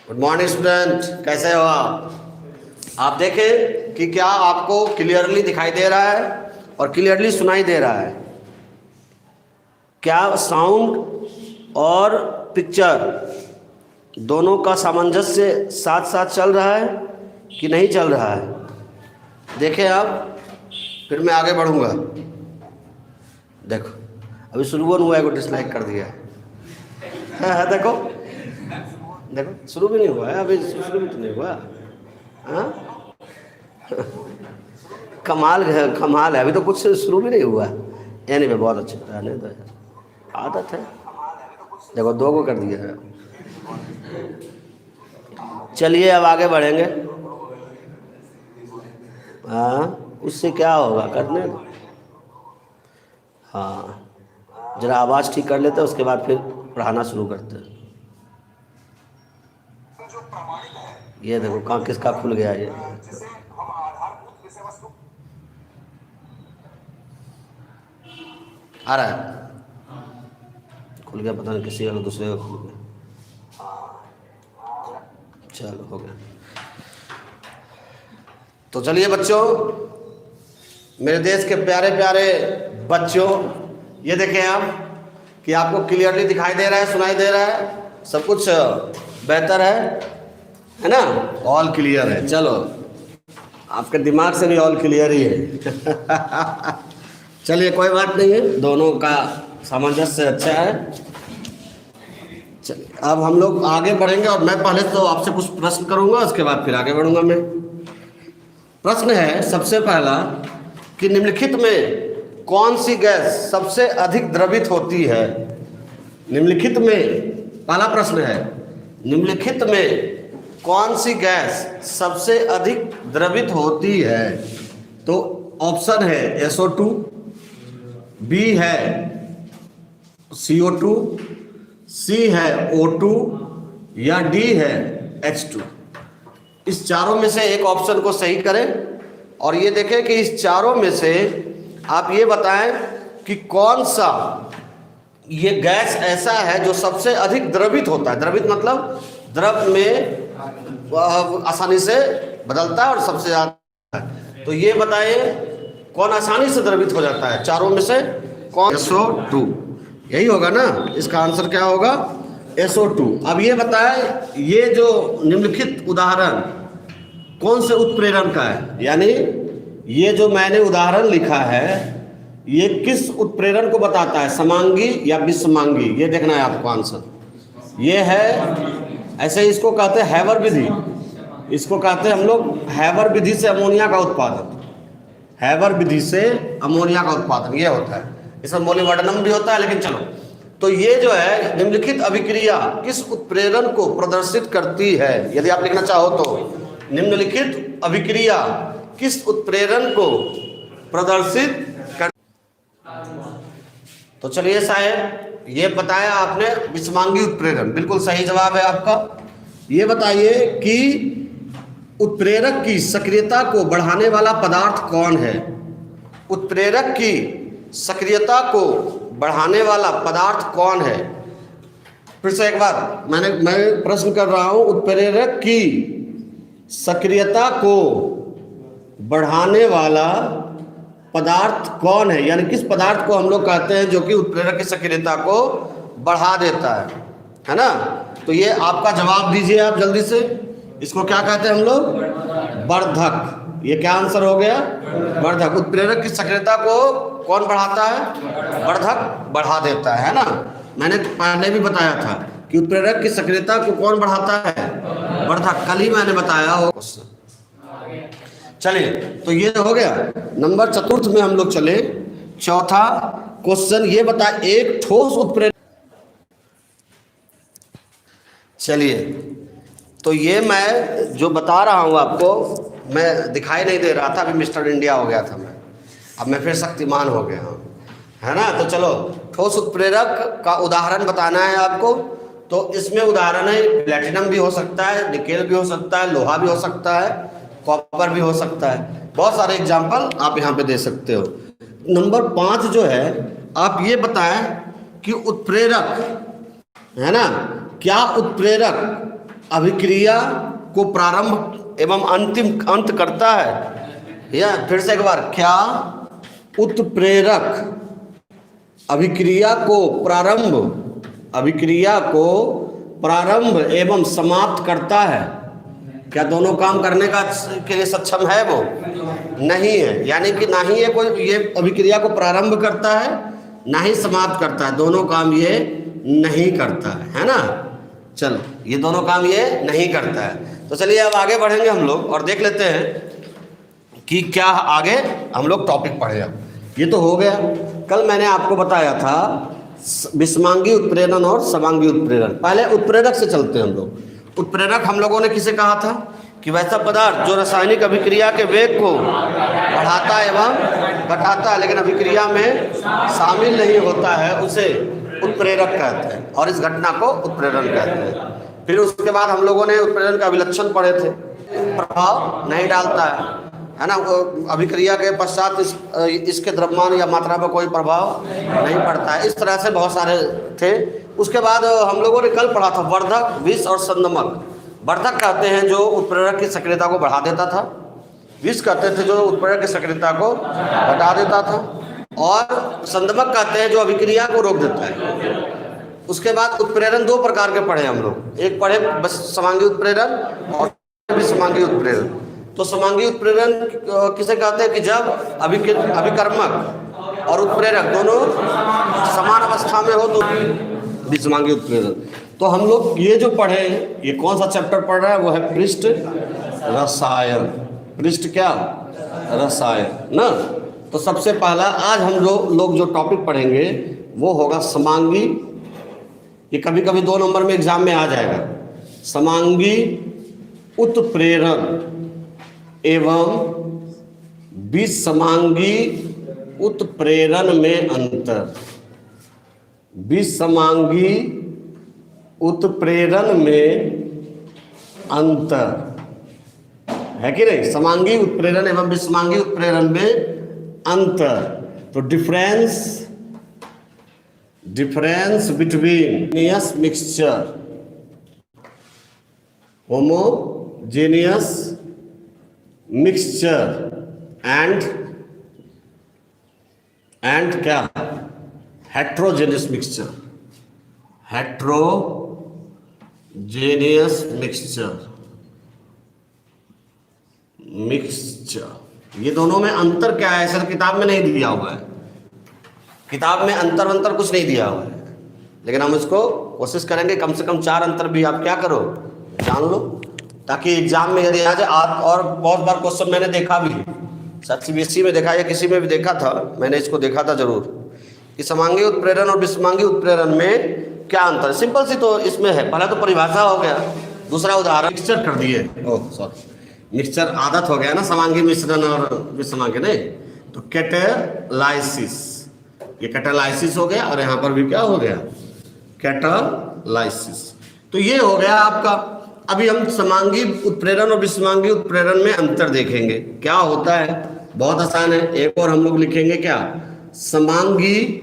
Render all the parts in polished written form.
Good morning student, कैसे हो आप देखें कि क्या आपको क्लियरली दिखाई दे रहा है और क्लियरली सुनाई दे रहा है? क्या साउंड और पिक्चर दोनों का सामंजस्य साथ साथ चल रहा है कि नहीं चल रहा है? देखें आप, फिर मैं आगे बढ़ूंगा। देखो, अभी शुरू हुआ है को डिसलाइक कर दिया है। देखो देखो, शुरू भी नहीं हुआ है, अभी शुरू भी तो नहीं हुआ। हाँ, कमाल है, कमाल है, अभी तो कुछ शुरू भी नहीं हुआ। यानी भी बहुत अच्छे रहने दो, आदत है। देखो, 2 को कर दिया है। चलिए अब आगे बढ़ेंगे। हाँ, उससे क्या होगा, करने दो। हाँ, जरा आवाज़ ठीक कर लेते हैं, उसके बाद फिर पढ़ाना शुरू करते हैं। ये देखो कहाँ किसका खुल गया ये। आ रहा है, खुल गया, पता नहीं किसी और दूसरे का खुल गया। चलो हो गया। तो चलिए बच्चों, मेरे देश के प्यारे प्यारे बच्चों, ये देखें आप कि आपको क्लियरली दिखाई दे रहा है, सुनाई दे रहा है, सब कुछ बेहतर है ना? ऑल क्लियर है। चलो, आपके दिमाग से भी ऑल क्लियर ही है। चलिए कोई बात नहीं है, दोनों का सामंजस्य अच्छा है। चलिए अब हम लोग आगे बढ़ेंगे और मैं पहले तो आपसे कुछ प्रश्न करूंगा, उसके बाद फिर आगे बढ़ूंगा मैं। प्रश्न है सबसे पहला कि निम्नलिखित में कौन सी गैस सबसे अधिक द्रवित होती है? निम्नलिखित में पहला प्रश्न है, निम्नलिखित में कौन सी गैस सबसे अधिक द्रवित होती है? तो ऑप्शन है SO2, B है CO2, C है O2 या D है H2। इस चारों में से एक ऑप्शन को सही करें और ये देखें कि इस चारों में से आप ये बताएं कि कौन सा ये गैस ऐसा है जो सबसे अधिक द्रवित होता है। द्रवित मतलब द्रव में आसानी से बदलता है और सबसे ज़्यादा है। तो ये बताइए कौन आसानी से द्रवित हो जाता है चारों में से? कौन? SO2, यही होगा ना? इसका आंसर क्या होगा? SO2। अब ये बताएं, ये जो निम्नलिखित उदाहरण कौन से उत्प्रेरण का है? यानी ये जो मैंने उदाहरण लिखा है ये किस उत्प्रेरण को बताता है, समांगी या विषमांगी? ये देखना है आपको आंसर। ये है, ऐसे इसको कहते हैं हैवर विधि, इसको कहते हैं हम लोग हैवर विधि से अमोनिया का उत्पादन। हैवर विधि से अमोनिया का उत्पादन ये होता है। इसमें मोलिब्डेनम भी होता है, लेकिन चलो। तो ये जो है निम्नलिखित अभिक्रिया किस उत्प्रेरण को प्रदर्शित करती है? यदि आप लिखना चाहो तो निम्नलिखित अभिक्रिया किस उत्प्रेरण को प्रदर्शित कर। तो चलिए साहब, ये बताया आपने विषमांगी उत्प्रेरण, बिल्कुल सही जवाब है आपका। ये बताइए कि उत्प्रेरक की सक्रियता को बढ़ाने वाला पदार्थ कौन है? उत्प्रेरक की सक्रियता को बढ़ाने वाला पदार्थ कौन है? फिर से एक बार मैं प्रश्न कर रहा हूं, उत्प्रेरक की सक्रियता को बढ़ाने वाला पदार्थ कौन है? यानी किस पदार्थ को हम लोग कहते हैं जो कि उत्प्रेरक की सक्रियता को बढ़ा देता है ना? तो ये आपका जवाब दीजिए आप जल्दी से। इसको क्या कहते हैं हम लोग? वर्धक। ये क्या आंसर हो गया? वर्धक। उत्प्रेरक की सक्रियता को कौन बढ़ाता है? वर्धक बढ़ा देता है ना? मैंने पहले भी बताया था कि उत्प्रेरक की सक्रियता को कौन बढ़ाता है? वर्धक। कल ही मैंने बताया हो। चलिए, तो ये हो गया। नंबर 4 में हम लोग चले। चौथा क्वेश्चन ये बता, एक ठोस उत्प्रेरक। चलिए, तो ये मैं जो बता रहा हूँ आपको, मैं दिखाई नहीं दे रहा था, अभी मिस्टर इंडिया हो गया था मैं, अब मैं फिर शक्तिमान हो गया हूँ, है ना? तो चलो, ठोस उत्प्रेरक का उदाहरण बताना है आपको। तो इसमें उदाहरण है, प्लेटिनम भी हो सकता है, निकेल भी हो सकता है, लोहा भी हो सकता है, कॉपर भी हो सकता है। बहुत सारे एग्जाम्पल आप यहाँ पे दे सकते हो। नंबर 5 जो है, आप ये बताएं कि उत्प्रेरक, है ना, क्या उत्प्रेरक अभिक्रिया को प्रारंभ एवं अंतिम अंत करता है। या फिर से एक बार, क्या उत्प्रेरक अभिक्रिया को प्रारंभ एवं समाप्त करता है? क्या दोनों काम करने के लिए सक्षम है वो? नहीं है। यानी कि ना ही ये अभिक्रिया को प्रारंभ करता है, ना ही समाप्त करता है। दोनों काम ये नहीं करता है ना। चलो, ये दोनों काम ये नहीं करता है। तो चलिए अब आगे बढ़ेंगे हम लोग और देख लेते हैं कि क्या आगे हम लोग टॉपिक पढ़े। अब ये तो हो गया। कल मैंने आपको बताया था विषमांगी उत्प्रेरण और समांगी उत्प्रेरण। पहले उत्प्रेरक से चलते हैं हम लोग। उत्प्रेरक हम लोगों ने किसे कहा था कि वैसा पदार्थ जो रासायनिक अभिक्रिया के वेग को बढ़ाता एवं घटाता है लेकिन अभिक्रिया में शामिल नहीं होता है, उसे उत्प्रेरक कहते हैं और इस घटना को उत्प्रेरण कहते हैं। फिर उसके बाद हम लोगों ने उत्प्रेरण का विलक्षण पढ़े थे। प्रभाव नहीं डालता है ना, अभिक्रिया के पश्चात इसके द्रव्यमान या मात्रा पर कोई प्रभाव नहीं पड़ता है। इस तरह से बहुत सारे थे। उसके बाद हम लोगों ने कल पढ़ा था वर्धक, विष और संदमक। वर्धक कहते हैं जो उत्प्रेरक की सक्रियता को बढ़ा देता था, विष कहते थे जो उत्प्रेरक की सक्रियता को घटा देता था, और संदमक कहते हैं जो अभिक्रिया को रोक देता है। उसके बाद उत्प्रेरण दो प्रकार के पढ़े हम लोग। एक पढ़े बस समांगी उत्प्रेरण और विषमांगी उत्प्रेरण। तो समांगी उत्प्रेरण किसे कहते हैं कि जब अभिकर्मक और उत्प्रेरक दोनों समान अवस्था में हो तो विषमांगी उत्प्रेरण। तो हम लोग ये जो पढ़े, ये कौन सा चैप्टर पढ़ रहा है? वो है पृष्ठ रसायन। पृष्ठ क्या? रसायन ना। तो सबसे पहला आज हम लोग जो टॉपिक पढ़ेंगे वो होगा समांगी। ये कभी कभी 2 नंबर में एग्जाम में आ जाएगा। समांगी उत्प्रेरण एवं विषमांगी उत्प्रेरण में अंतर। विषमांगी उत्प्रेरण में अंतर है कि नहीं? समांगी उत्प्रेरण एवं विषमांगी उत्प्रेरण में अंतर। तो difference between mixture, homogeneous mixture and क्या? Heterogeneous mixture. हेट्रोजेनियस मिक्सचर ये दोनों में अंतर क्या है? सर किताब में नहीं दिया हुआ है। किताब में अंतर कुछ नहीं दिया हुआ है, लेकिन हम इसको कोशिश करेंगे कम से कम 4 अंतर भी आप क्या करो, जान लो, ताकि एग्जाम में यदि आ जाए। और बहुत बार क्वेश्चन मैंने देखा भी, शायद CBSE में देखा या किसी में भी देखा था, मैंने इसको देखा था जरूर, कि समांगी उत्प्रेरण और विषमांगी उत्प्रेरण में क्या अंतर है। सिंपल सी तो इसमें है। पहला तो परिभाषा हो गया, दूसरा उदाहरण मिक्सचर कर दिए। मिक्सचर आदत हो गया ना, समांगी मिश्रण और विषमांगी नहीं। तो कैटालाइसिस, ये कैटालाइसिस हो गया, और यहाँ पर भी क्या हो गया? कैटालाइसिस। तो ये हो गया आपका। अभी हम समांगी उत्प्रेरण और विषमांगी उत्प्रेरण में अंतर देखेंगे क्या होता है। बहुत आसान है। एक और हम लोग लिखेंगे क्या? समांगी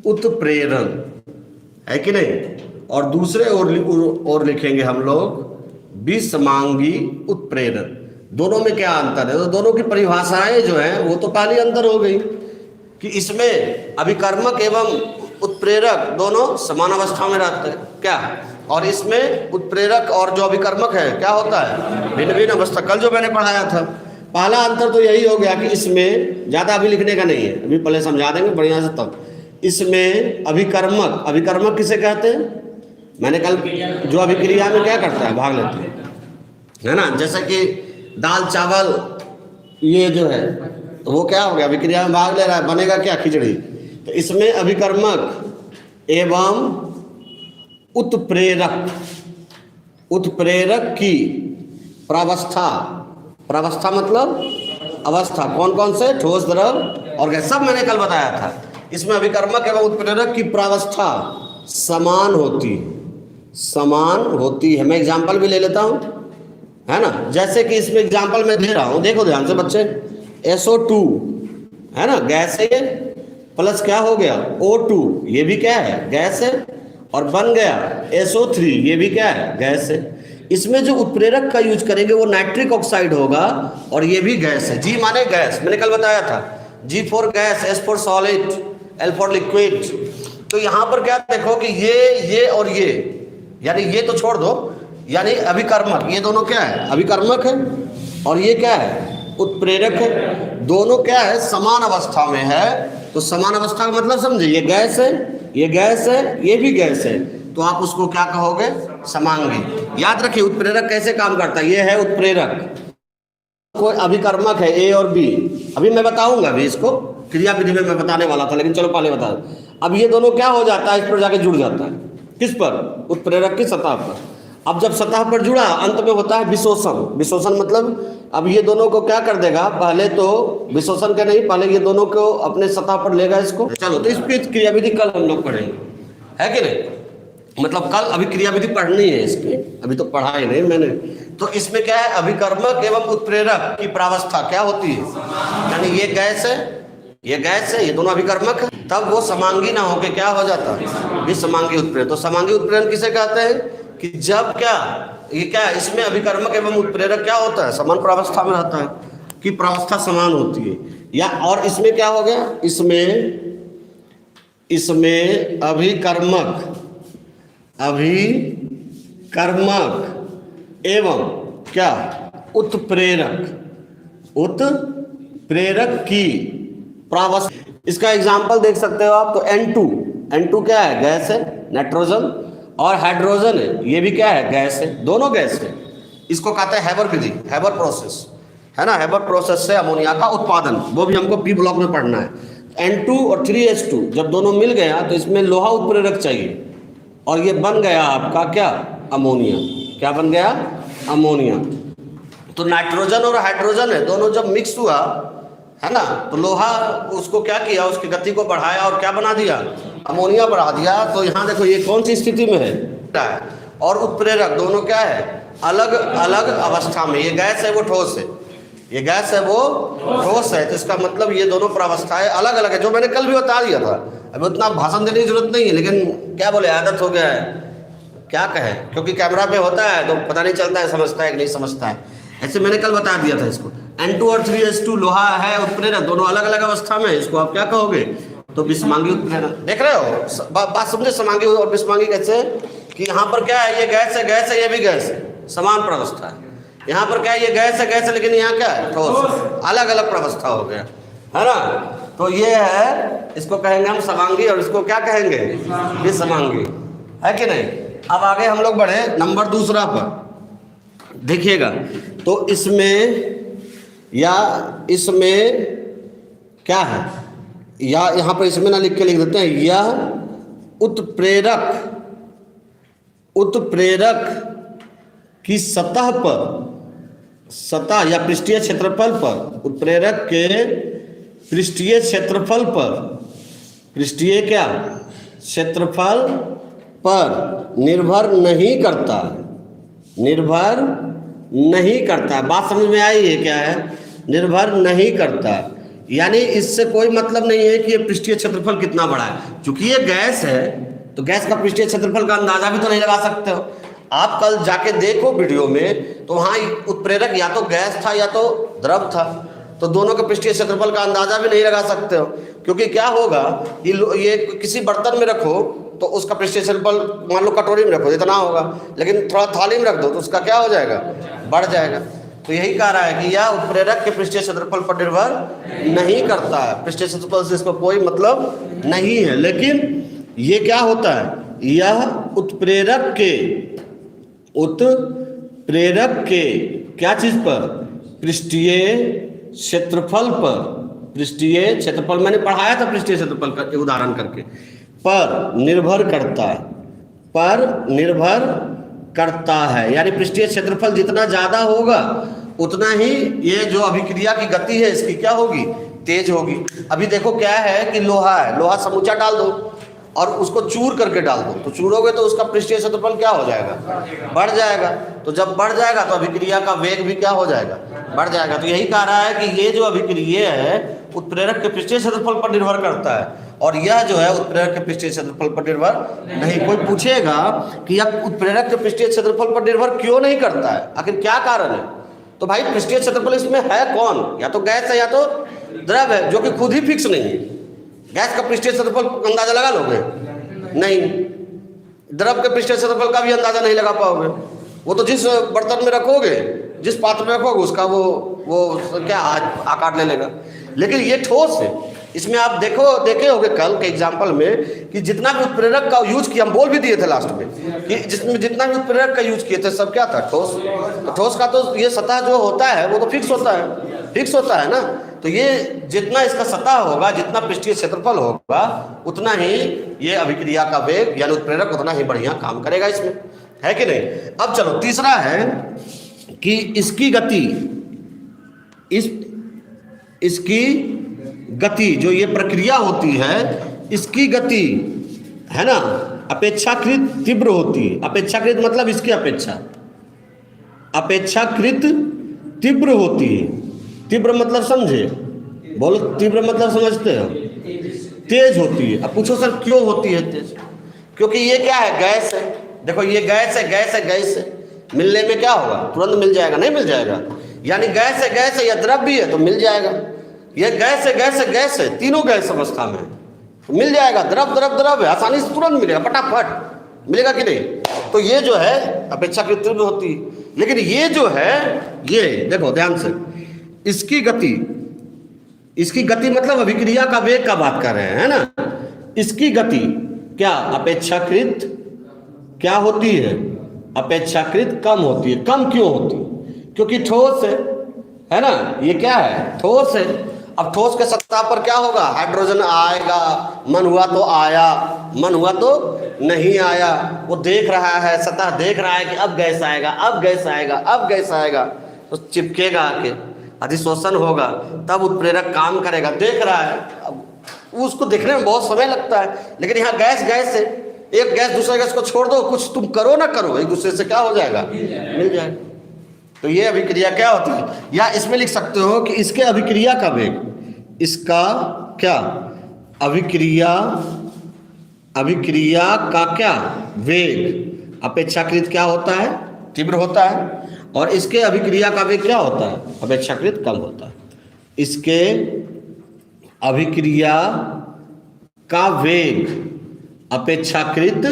उत्प्रेरण, है कि नहीं? और दूसरे और लिखेंगे हम लोग विषमांगी उत्प्रेरण। दोनों में क्या अंतर है? तो दोनों की परिभाषाएं जो है वो तो पहले अंतर हो गई कि इसमें अभिकर्मक एवं उत्प्रेरक दोनों समान अवस्था में रहते हैं क्या, और इसमें उत्प्रेरक और जो अभिकर्मक है क्या होता है? भिन्न भिन्न अवस्था। कल जो मैंने पढ़ाया था, पहला अंतर तो यही हो गया कि इसमें ज़्यादा अभी लिखने का नहीं है, अभी पहले समझा देंगे बढ़िया से। तब इसमें अभिकर्मक किसे कहते हैं? मैंने कल जो अभिक्रिया में क्या करता है? भाग लेते हैं, है ना। जैसे कि दाल चावल ये जो है, तो वो क्या हो गया? अभिक्रिया में भाग ले रहा है, बनेगा क्या? खिचड़ी। तो इसमें अभिकर्मक एवं उत्प्रेरक की प्रावस्था मतलब अवस्था, कौन कौन से? ठोस, द्रव और गैस, सब मैंने कल बताया था। इसमें अभिकर्मक एवं उत्प्रेरक की प्रावस्था समान होती है। मैं एग्जाम्पल भी ले लेता हूँ, है ना। जैसे कि इसमें एग्जाम्पल मैं दे रहा हूँ, देखो ध्यान से बच्चे। SO2 है ना, गैस है, प्लस क्या हो गया? O2, ये भी क्या है? गैस है। और बन गया SO3, ये भी क्या है? गैस है। इसमें जो उत्प्रेरक का यूज करेंगे वो नाइट्रिक ऑक्साइड होगा और ये भी गैस है। जी माने गैस, मैंने कल बताया था, G for gas, S for solid, L for liquid. तो यहाँ पर क्या देखो कि ये और ये, यानी ये तो छोड़ दो, यानी अभिकर्मक, ये दोनों क्या है, अभिकर्मक है, और ये क्या है, उत्प्रेरक है। दोनों क्या है, समान अवस्था में है। तो समान अवस्था का मतलब समझे, ये गैस है, ये गैस है, ये भी गैस है, तो आप उसको क्या कहोगे, समांगी। याद रखिए उत्प्रेरक कैसे काम करता है, ये है उत्प्रेरक, कोई अभिकर्मक है A और B। अभी मैं बताऊंगा, अभी इसको क्रिया विधि में मैं बताने वाला था, लेकिन चलो पहले बता दूं। अब ये दोनों क्या हो जाता है, इस पर जाके जुड़ जाता है, किस पर, उत्प्रेरक की सतह पर। अब जब सतह पर जुड़ा, अंत में होता है विशोषण। विशोषण मतलब अब ये दोनों को क्या कर देगा, पहले तो विशोषण के नहीं, पहले ये दोनों को अपने सतह पर लेगा इसको। चलो, तो इस पर क्रिया विधि कल हम लोग पढ़ेंगे, है कि नहीं, मतलब कल अभी क्रिया विधि पढ़नी है इसकी, अभी तो पढ़ा ही नहीं मैंने। तो इसमें क्या है, अभिकर्मक एवं उत्प्रेरक की प्रावस्था क्या होती है, यानी ये गैस है, ये गैस है, ये दोनों अभिकर्मक है, तब वो समांगी ना होके क्या हो जाता है, विसमांगी उत्प्रेरक। तो समांगी उत्प्रेरण किसे कहते हैं कि जब क्या, ये क्या, इसमें अभिकर्मक एवं उत्प्रेरक क्या होता है, समान प्रावस्था में रहता है, कि प्रावस्था समान होती है। या और इसमें क्या हो गया, इसमें अभिकर्मक एवं क्या, उत्प्रेरक की प्रावस्था। इसका एग्जांपल देख सकते हो आप, तो N2 क्या है, गैस है, नाइट्रोजन, और हाइड्रोजन है, ये भी क्या है, गैस है, दोनों गैस है। इसको कहते हैं हैबर विधि, हैबर प्रोसेस, है ना। हैबर प्रोसेस से अमोनिया का उत्पादन, वो भी हमको P ब्लॉक में पढ़ना है। N2 और 3H2 जब दोनों मिल गया तो इसमें लोहा उत्प्रेरक चाहिए, और ये बन गया आपका क्या, अमोनिया। क्या बन गया, अमोनिया। तो नाइट्रोजन और हाइड्रोजन है, दोनों जब मिक्स हुआ, है ना, तो लोहा उसको क्या किया, उसकी गति को बढ़ाया और क्या बना दिया, अमोनिया बढ़ा दिया। तो यहाँ देखो ये कौन सी स्थिति में है, और उत्प्रेरक दोनों क्या है, अलग अलग अवस्था में। ये गैस है, वो ठोस है, ये गैस है, वो ठोस है। तो इसका मतलब ये दोनों प्रावस्थाएं अलग अलग है, जो मैंने कल भी बता दिया था। अभी उतना भाषण देने की जरूरत नहीं है, लेकिन क्या बोले, आदत हो गया है, क्या कहे, क्योंकि कैमरा पे होता है तो पता नहीं चलता है, समझता है कि नहीं समझता है। ऐसे मैंने कल बता दिया था इसको। N2 और 3H2 लोहा है, उत्प्रेरक, दोनों अलग अलग अवस्था में, इसको आप क्या कहोगे, तो विषमांगी उत्प्रेरक। देख रहे हो बात समझे, समांगी और विषमांगी कैसे, कि यहाँ पर क्या है, ये गैस है, ये भी गैस है, समान प्रावस्था है। यहाँ पर क्या है, ये गैस है, लेकिन यहाँ क्या है, ठोस, अलग अलग प्रावस्था हो गया, है ना। तो ये है, इसको कहेंगे हम समांगी, और इसको क्या कहेंगे, विषमांगी, है कि नहीं। अब आगे हम लोग बढ़े नंबर दूसरा पर, देखिएगा। तो इसमें क्या है, या यहाँ पर इसमें ना लिख के लिख देते हैं, यह उत्प्रेरक की सतह या पृष्ठीय क्षेत्रफल पर, उत्प्रेरक के पृष्ठीय क्षेत्रफल पर, पृष्ठीय क्या क्षेत्रफल पर निर्भर नहीं करता। बात समझ में आई है, क्या है, निर्भर नहीं करता। यानी इससे कोई मतलब नहीं है कि ये पृष्ठीय क्षेत्रफल कितना बड़ा है। क्योंकि ये गैस है, तो गैस का पृष्ठीय क्षेत्रफल का अंदाजा भी तो नहीं लगा सकते हो आप। कल जाके देखो वीडियो में, तो वहाँ उत्प्रेरक या तो गैस था या तो द्रव था, तो दोनों के पृष्ठीय क्षेत्रफल का अंदाजा भी नहीं लगा सकते हो। क्योंकि क्या होगा, ये किसी बर्तन में रखो तो उसका पृष्ठीय क्षेत्रफल, मान लो कटोरी में रखो इतना होगा, लेकिन थोड़ा थाली में रख दो तो उसका क्या हो जाएगा, बढ़ जाएगा। तो यही कह रहा है कि यह उत्प्रेरक के पृष्ठीय क्षेत्रफल पर निर्भर नहीं करता है, पृष्ठीय क्षेत्रफल से इसको कोई मतलब नहीं है। लेकिन ये क्या होता है, यह उत्प्रेरक के क्या चीज पर, पृष्ठीय क्षेत्रफल पर, पृष्ठीय क्षेत्रफल मैंने पढ़ाया था, पृष्ठीय क्षेत्रफल का उदाहरण करके, पर निर्भर करता है। यानी पृष्ठीय क्षेत्रफल जितना ज्यादा होगा उतना ही ये जो अभिक्रिया की गति है इसकी क्या होगी, तेज होगी। अभी देखो क्या है कि लोहा है, लोहा समूचा डाल दो और उसको चूर करके डाल दो, तो चूरोगे तो उसका पृष्ठीय क्षेत्रफल क्या हो जाएगा, बढ़ जाएगा। तो जब बढ़ जाएगा तो अभिक्रिया का वेग भी क्या हो जाएगा, बढ़ जाएगा। तो यही कह रहा है कि ये जो अभिक्रिया है उत्प्रेरक के पृष्ठीय क्षेत्रफल पर निर्भर करता है, और यह जो है उत्प्रेरक के पृष्ठीय क्षेत्रफल पर निर्भर नहीं। कोई पूछेगा कि यह उत्प्रेरक के पृष्ठीय क्षेत्रफल पर निर्भर क्यों नहीं करता है, आखिर क्या कारण है? तो भाई पृष्ठीय क्षेत्रफल इसमें है कौन, या तो गैस है या तो द्रव है, जो कि खुद ही फिक्स नहीं है। गैस का पृष्ठीय क्षेत्रफल अंदाजा लगा लोगे? नहीं। द्रव के पृष्ठीय क्षेत्रफल का भी अंदाजा नहीं लगा पाओगे। वो तो जिस बर्तन में रखोगे, जिस पात्र में रखोगे, उसका वो क्या आकार ले लेगा। लेकिन ये ठोस है, इसमें आप देखे होगे कल के एग्जाम्पल में कि जितना भी उत्प्रेरक का यूज किया, हम बोल भी दिए थे लास्ट में कि जिसमें जितना भी उत्प्रेरक का यूज किए थे सब क्या था, ठोस। तो ठोस का तो ये सतह जो होता है वो तो फिक्स होता है ना। तो ये जितना इसका सतह होगा, जितना पृष्ठीय क्षेत्रफल होगा, उतना ही ये अभिक्रिया का वेग यानी उत्प्रेरक उतना ही बढ़िया काम करेगा इसमें, है कि नहीं। अब चलो तीसरा है कि इसकी गति, इसकी गति जो ये प्रक्रिया होती है, इसकी गति है ना अपेक्षाकृत तीव्र होती है। अपेक्षाकृत मतलब इसकी अपेक्षाकृत तीव्र होती है। तीव्र मतलब समझे, बोलो तीव्र मतलब समझते हो? तेज होती है। अब पूछो सर क्यों होती है तेज? क्योंकि ये क्या है, गैस है। देखो ये गैस है, मिलने में क्या होगा, तुरंत मिल जाएगा? नहीं मिल जाएगा। यानी गैस है या द्रव भी है तो मिल जाएगा। ये गैस है, तीनों गैस अवस्था में तो मिल जाएगा। द्रव है, आसानी से तुरंत मिलेगा, फटाफट मिलेगा कि नहीं। तो ये जो है अपेक्षाकृत तीव्र होती है। लेकिन ये जो है, ये देखो ध्यान से, इसकी गति मतलब अभिक्रिया का वेग का बात कर रहे हैं, है ना। इसकी गति क्या अपेक्षाकृत क्या होती है, अपेक्षाकृत कम होती है। कम क्यों होती है? क्योंकि ठोस है ना, ये क्या है, ठोस है। अब ठोस के सतह पर क्या होगा, हाइड्रोजन आएगा। मन हुआ तो आया, मन हुआ तो नहीं आया। वो देख रहा है, सतह देख रहा है कि अब गैस आएगा, तो चिपकेगा आके, अधिशोषण होगा, तब उत्प्रेरक काम करेगा। देख रहा है, अब उसको देखने में बहुत समय लगता है। लेकिन यहाँ गैस है, एक गैस दूसरे गैस को छोड़ दो, कुछ तुम करो ना करो, एक दूसरे से क्या हो जाएगा, मिल जाएगा। तो ये अभिक्रिया क्या होती है, या इसमें लिख सकते हो कि इसके अभिक्रिया का वेग, इसका क्या अभिक्रिया का क्या वेग अपेक्षाकृत क्या होता है, तीव्र होता है। और इसके अभिक्रिया का वेग क्या होता है, अपेक्षाकृत कम होता है। इसके अभिक्रिया का वेग अपेक्षाकृत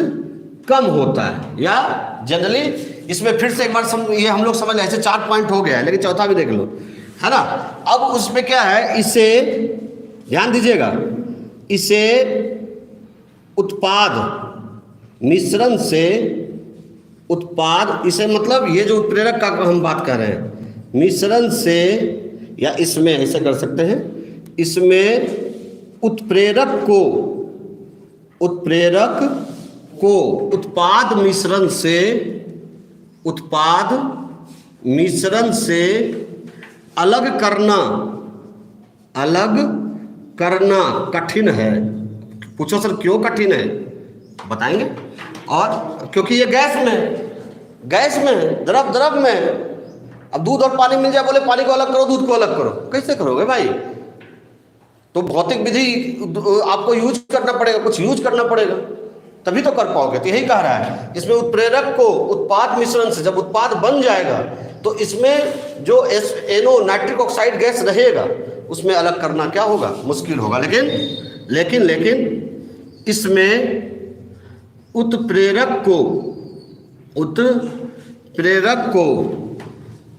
कम होता है। या जनरली इसमें फिर से एक बार ये हम लोग समझ लें, ऐसे 4 पॉइंट हो गया है, लेकिन चौथा भी देख लो, है ना। अब उसमें क्या है, इसे ध्यान दीजिएगा, इसे उत्पाद मिश्रण से उत्पाद, इसे मतलब ये जो उत्प्रेरक का हम बात कर रहे हैं, मिश्रण से, या इसमें ऐसे कर सकते हैं, इसमें उत्प्रेरक को उत्पाद मिश्रण से अलग करना कठिन है। पूछो सर क्यों कठिन है, बताएंगे। और क्योंकि ये गैस में द्रव में। अब दूध और पानी मिल जाए, बोले पानी को अलग करो, दूध को अलग करो, कैसे करोगे भाई? तो भौतिक विधि आपको यूज करना पड़ेगा, कुछ यूज करना पड़ेगा, तभी तो कर पाओगे। तो यही कह रहा है, इसमें उत्प्रेरक को उत्पाद मिश्रण से, जब उत्पाद बन जाएगा तो इसमें जो NO नाइट्रिक ऑक्साइड गैस रहेगा, उसमें अलग करना क्या होगा, मुश्किल होगा। लेकिन इसमें उत्प्रेरक को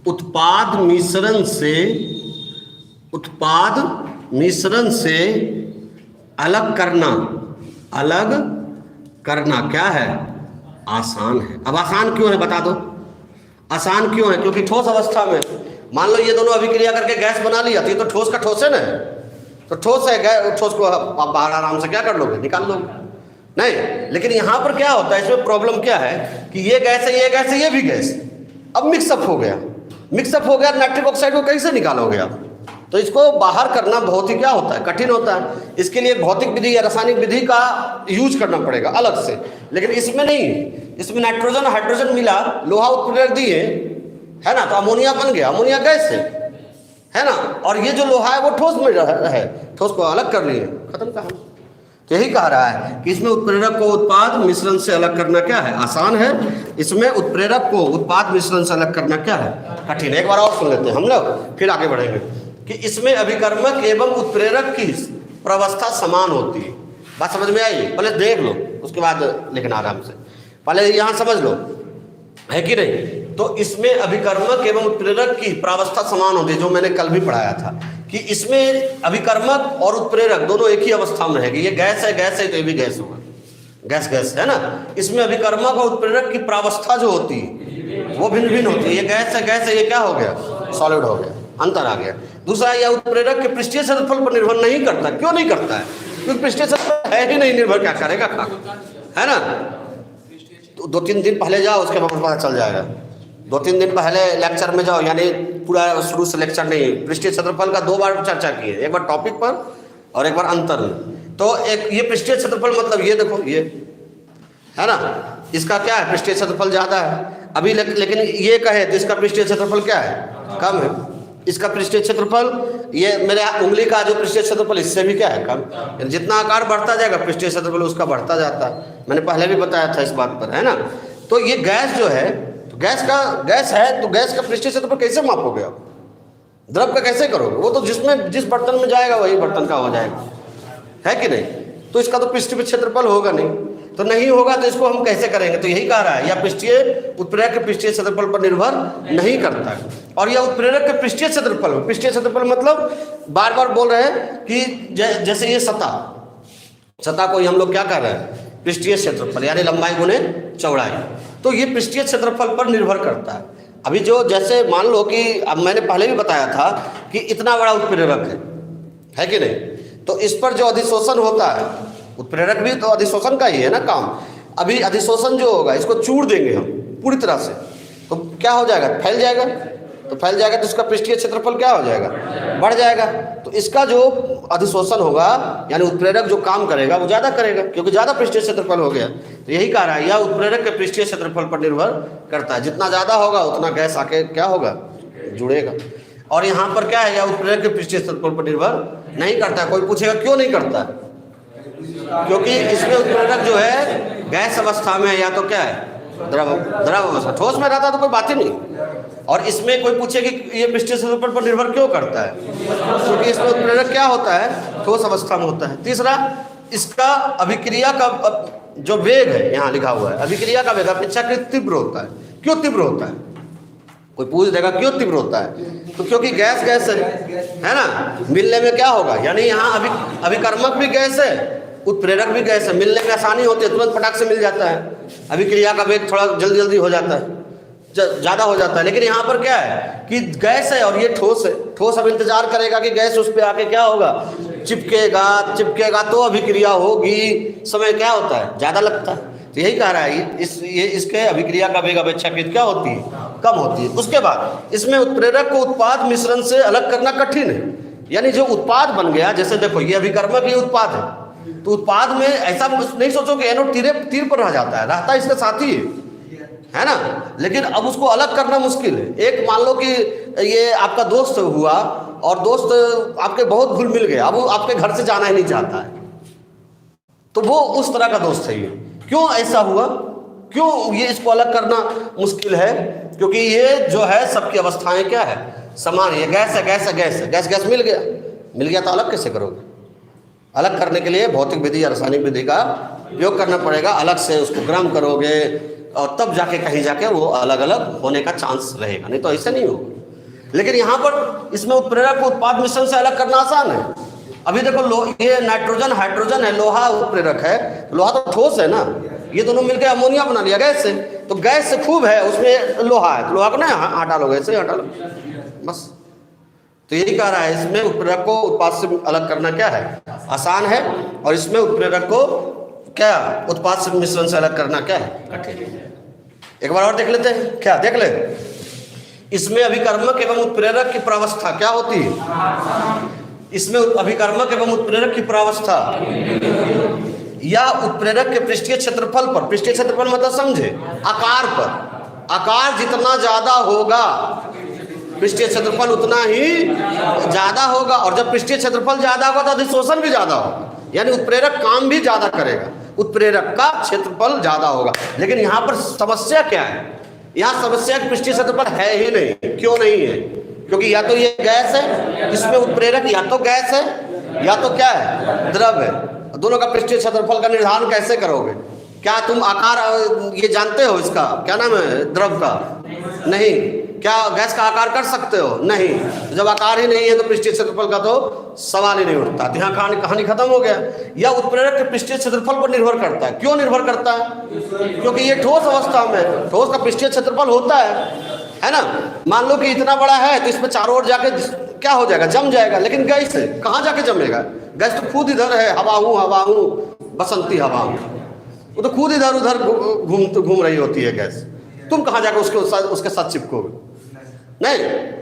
उत्पाद मिश्रण से अलग करना क्या है, आसान है। अब आसान क्यों है बता दो, आसान क्यों है? क्योंकि ठोस अवस्था में मान लो ये दोनों अभिक्रिया करके गैस बना लिया, तो ये तो ठोस का ठोस है ना, तो ठोस है, ठोस को आप बाहर आराम से क्या कर लोगे, निकाल लोगे नहीं। लेकिन यहाँ पर क्या होता है, इसमें प्रॉब्लम क्या है कि ये गैस है, ये भी गैस, अब मिक्सअप हो गया, नाइट्रिक ऑक्साइड को कैसे निकालोगे आप? तो इसको बाहर करना बहुत ही क्या होता है, कठिन होता है। इसके लिए भौतिक विधि या रासायनिक विधि का यूज करना पड़ेगा अलग से। लेकिन इसमें नहीं, इसमें नाइट्रोजन हाइड्रोजन मिला, लोहा उत्प्रेरक दिए, है ना, तो अमोनिया बन गया, अमोनिया गैस है ना। और ये जो लोहा है वो ठोस में है, ठोस को अलग कर लिए, खत्म कहानी। तो यही कह रहा है कि इसमें उत्प्रेरक को उत्पाद मिश्रण से अलग करना क्या है, आसान है। इसमें उत्प्रेरक को उत्पाद मिश्रण से अलग करना क्या है, कठिन है। एक बार और सुन लेते हैं हम लोग, फिर आगे बढ़ेंगे। कि इसमें अभिकर्मक एवं उत्प्रेरक की प्रवस्था समान होती है। बात समझ में आई? पहले देख लो, उसके बाद लिखना आराम से। पहले यहाँ समझ लो, है कि नहीं? तो इसमें अभिकर्मक एवं उत्प्रेरक की प्रावस्था समान होती है, जो मैंने कल भी पढ़ाया था कि इसमें अभिकर्मक और उत्प्रेरक दोनों एक ही अवस्था में रहेगी। ये गैस है, गैस है तो ये भी गैस होगा, गैस गैस है ना। इसमें अभिकर्मक और उत्प्रेरक की प्रावस्था जो होती है वो भिन्न भिन्न होती है। ये गैस है, गैस है, ये क्या हो गया, सॉलिड हो गया, अंतर आ गया। दूसरा, यह उत्प्रेरक के पृष्ठीय क्षेत्रफल पर निर्भर नहीं करता। क्यों नहीं करता है? क्योंकि पृष्ठीय क्षेत्रफल है ही नहीं, निर्भर क्या करेगा, है ना। तो 2-3 दिन पहले जाओ, उसके बाद पता चल जाएगा। 2-3 दिन पहले लेक्चर में जाओ, यानी पूरा शुरू से लेक्चर नहीं, पृष्ठीय क्षेत्रफल का 2 बार चर्चा की है, एक बार टॉपिक पर और एक बार अंतर में। तो एक ये पृष्ठीय क्षेत्रफल मतलब ये देखो, ये है ना, इसका क्या है, पृष्ठीय क्षेत्रफल ज़्यादा है अभी, लेकिन ये कहे तो इसका पृष्ठीय क्षेत्रफल क्या है, कम है। इसका पृष्ठीय क्षेत्रफल, ये मेरे उंगली का जो पृष्ठीय क्षेत्रफल, इससे भी क्या है, कम। जितना आकार बढ़ता जाएगा पृष्ठीय क्षेत्रफल उसका बढ़ता जाता है। मैंने पहले भी बताया था इस बात पर, है ना। तो ये गैस जो है, तो गैस है, तो गैस का पृष्ठीय क्षेत्रफल कैसे मापोगे आप? द्रव का कैसे करोगे? वो तो जिस बर्तन में जाएगा वही बर्तन का हो जाएगा, है कि नहीं। तो इसका तो पृष्ठीय क्षेत्रफल होगा नहीं, तो नहीं होगा तो इसको हम कैसे करेंगे? तो यही कह रहा है, यह पृष्ठीय उत्प्रेरक के पृष्ठीय क्षेत्रफल पर निर्भर नहीं करता है। और यह उत्प्रेरक के पृष्ठीय क्षेत्रफल मतलब बार बार बोल रहे हैं कि जैसे ये सतह को हम लोग क्या कर रहे हैं, पृष्ठीय क्षेत्रफल यानी लंबाई गुने चौड़ाई। तो ये पृष्ठीय क्षेत्रफल पर निर्भर करता है। अभी जो जैसे मान लो कि अब मैंने पहले भी बताया था कि इतना बड़ा उत्प्रेरक है कि नहीं, तो इस पर जो अधिशोषण होता है, उत्प्रेरक भी तो अधिशोषण का ही है ना काम। अभी अधिशोषण जो होगा, इसको चूड़ देंगे हम पूरी तरह से, तो क्या हो जाएगा, फैल जाएगा। तो फैल जाएगा तो इसका पृष्ठीय क्षेत्रफल क्या हो जाएगा, बढ़ जाएगा। तो इसका जो अधिशोषण होगा यानी उत्प्रेरक जो काम करेगा वो ज़्यादा करेगा, क्योंकि ज़्यादा पृष्ठीय क्षेत्रफल हो गया। तो यही कह रहा है, यह उत्प्रेरक के पृष्ठीय क्षेत्रफल पर निर्भर करता है। जितना ज़्यादा होगा उतना गैस आके क्या होगा, जुड़ेगा। और यहाँ पर क्या है, यह उत्प्रेरक के पृष्ठीय क्षेत्रफल पर निर्भर नहीं करता है। कोई पूछेगा क्यों नहीं करता है? क्योंकि इसमें उत्प्रेरक जो है गैस अवस्था में है, या तो क्या है, द्रव अवस्था। ठोस में रहता तो कोई बात ही नहीं। और इसमें कोई पूछे कि ये पृष्ठीय क्षेत्रफल पर निर्भर क्यों करता है, क्योंकि इसमें उत्प्रेरक क्या होता है, ठोस अवस्था में होता है। तीसरा, इसका अभिक्रिया का जो वेग है, यहाँ लिखा हुआ है, अभिक्रिया का वेग अपेक्षाकृत तीव्र होता है। क्यों तीव्र होता है? कोई पूछ देगा क्यों तीव्र होता है, तो क्योंकि गैस है ना, मिलने में क्या होगा, यानी यहाँ अभिकर्मक भी गैस है, उत्प्रेरक भी गैस है, मिलने में आसानी होती है, तुरंत फटाक से मिल जाता है। अभिक्रिया का वेग थोड़ा जल्दी हो जाता है, ज़्यादा हो जाता है। लेकिन यहाँ पर क्या है कि गैस है और ये ठोस है। ठोस अब इंतजार करेगा कि गैस उस पर आके क्या होगा, चिपकेगा तो अभिक्रिया होगी। समय क्या होता है, ज़्यादा लगता है। तो यही कह रहा है, इसके अभिक्रिया का वेग अपेक्षाकृत क्या होती है, कम होती है। उसके बाद इसमें उत्प्रेरक को उत्पाद मिश्रण से अलग करना कठिन है। यानी जो उत्पाद बन गया, जैसे देखो ये अभिकर्मक, ये उत्पाद है, तो उत्पाद में ऐसा नहीं सोचो कि एनोड तीर पर रह जाता है, रहता इसके साथ ही है ना। लेकिन अब उसको अलग करना मुश्किल है। एक मान लो कि ये आपका दोस्त हुआ और दोस्त आपके बहुत घुल मिल गए, अब वो आपके घर से जाना ही नहीं चाहता है, तो वो उस तरह का दोस्त है ये। क्यों ऐसा हुआ, क्यों ये इसको अलग करना मुश्किल है? क्योंकि ये जो है सबकी अवस्थाएं क्या है, समान है। गैस है, गैस मिल गया तो अलग कैसे करोगे? अलग करने के लिए भौतिक विधि या रासायनिक विधि का उपयोग करना पड़ेगा। अलग से उसको गर्म करोगे और तब जाके कहीं जाके वो अलग अलग होने का चांस रहेगा, नहीं तो ऐसे नहीं होगा। लेकिन यहाँ पर इसमें उत्प्रेरक को उत्पाद मिश्रण से अलग करना आसान है। अभी देखो ये नाइट्रोजन हाइड्रोजन है, लोहा उत्प्रेरक है, लोहा तो ठोस है ना, ये दोनों मिलकर अमोनिया बना लिया गैस से। तो गैस से खूब है, उसमें लोहा है, तो लोहा को ना हटा लो, ऐसे हटा लो बस। तो यही कह रहा है, इसमें उत्प्रेरक को उत्पाद से अलग करना क्या है, आसान है। और इसमें उत्प्रेरक को क्या उत्पाद से मिश्रण से अलग करना क्या है, कठिन। एक बार और देख लेते हैं, क्या देख ले। इसमें अभिकर्मक एवं उत्प्रेरक की प्रावस्था क्या होती है? इसमें अभिकर्मक एवं उत्प्रेरक की प्रावस्था या उत्प्रेरक के पृष्ठीय क्षेत्रफल पर, पृष्ठीय क्षेत्रफल मतलब समझे, आकार पर, आकार जितना ज्यादा होगा पृष्ठीय क्षेत्रफल उतना ही ज्यादा होगा। और जब पृष्ठीय क्षेत्रफल ज्यादा होगा तो अधिशोषण भी ज्यादा होगा। यानी उत्प्रेरक काम भी ज्यादा करेगा, उत्प्रेरक का क्षेत्रफल ज्यादा होगा। लेकिन यहाँ पर समस्या क्या है, यहाँ समस्या की पृष्ठीय क्षेत्रफल है ही नहीं। क्यों नहीं है? क्योंकि या तो ये गैस है, इसमें उत्प्रेरक या तो गैस है या तो क्या है, द्रव है। दोनों का पृष्ठीय क्षेत्रफल का निर्धारण कैसे करोगे? क्या तुम आकार ये जानते हो, इसका क्या नाम है, द्रव का? नहीं। क्या गैस का आकार कर सकते हो? नहीं। तो जब आकार ही नहीं है तो पृष्ठीय क्षेत्रफल का तो सवाल ही नहीं उठता। तो यहाँ कहानी खत्म हो गया। या उत्प्रेरक के पृष्ठीय क्षेत्रफल पर निर्भर करता है। क्यों निर्भर करता है? क्योंकि ये ठोस अवस्था में, ठोस का पृष्ठीय क्षेत्रफल होता है ना। मान लो कि इतना बड़ा है तो इसमें चारों ओर जाके क्या हो जाएगा, जम जाएगा। लेकिन गैस है, कहाँ जाके जमेगा? गैस तो खुद इधर है, हवा हूँ बसंती हवा हूँ, वो तो खुद इधर उधर घूम रही होती है गैस। तुम कहाँ जाकर उसके साथ चिपकोगे? नहीं।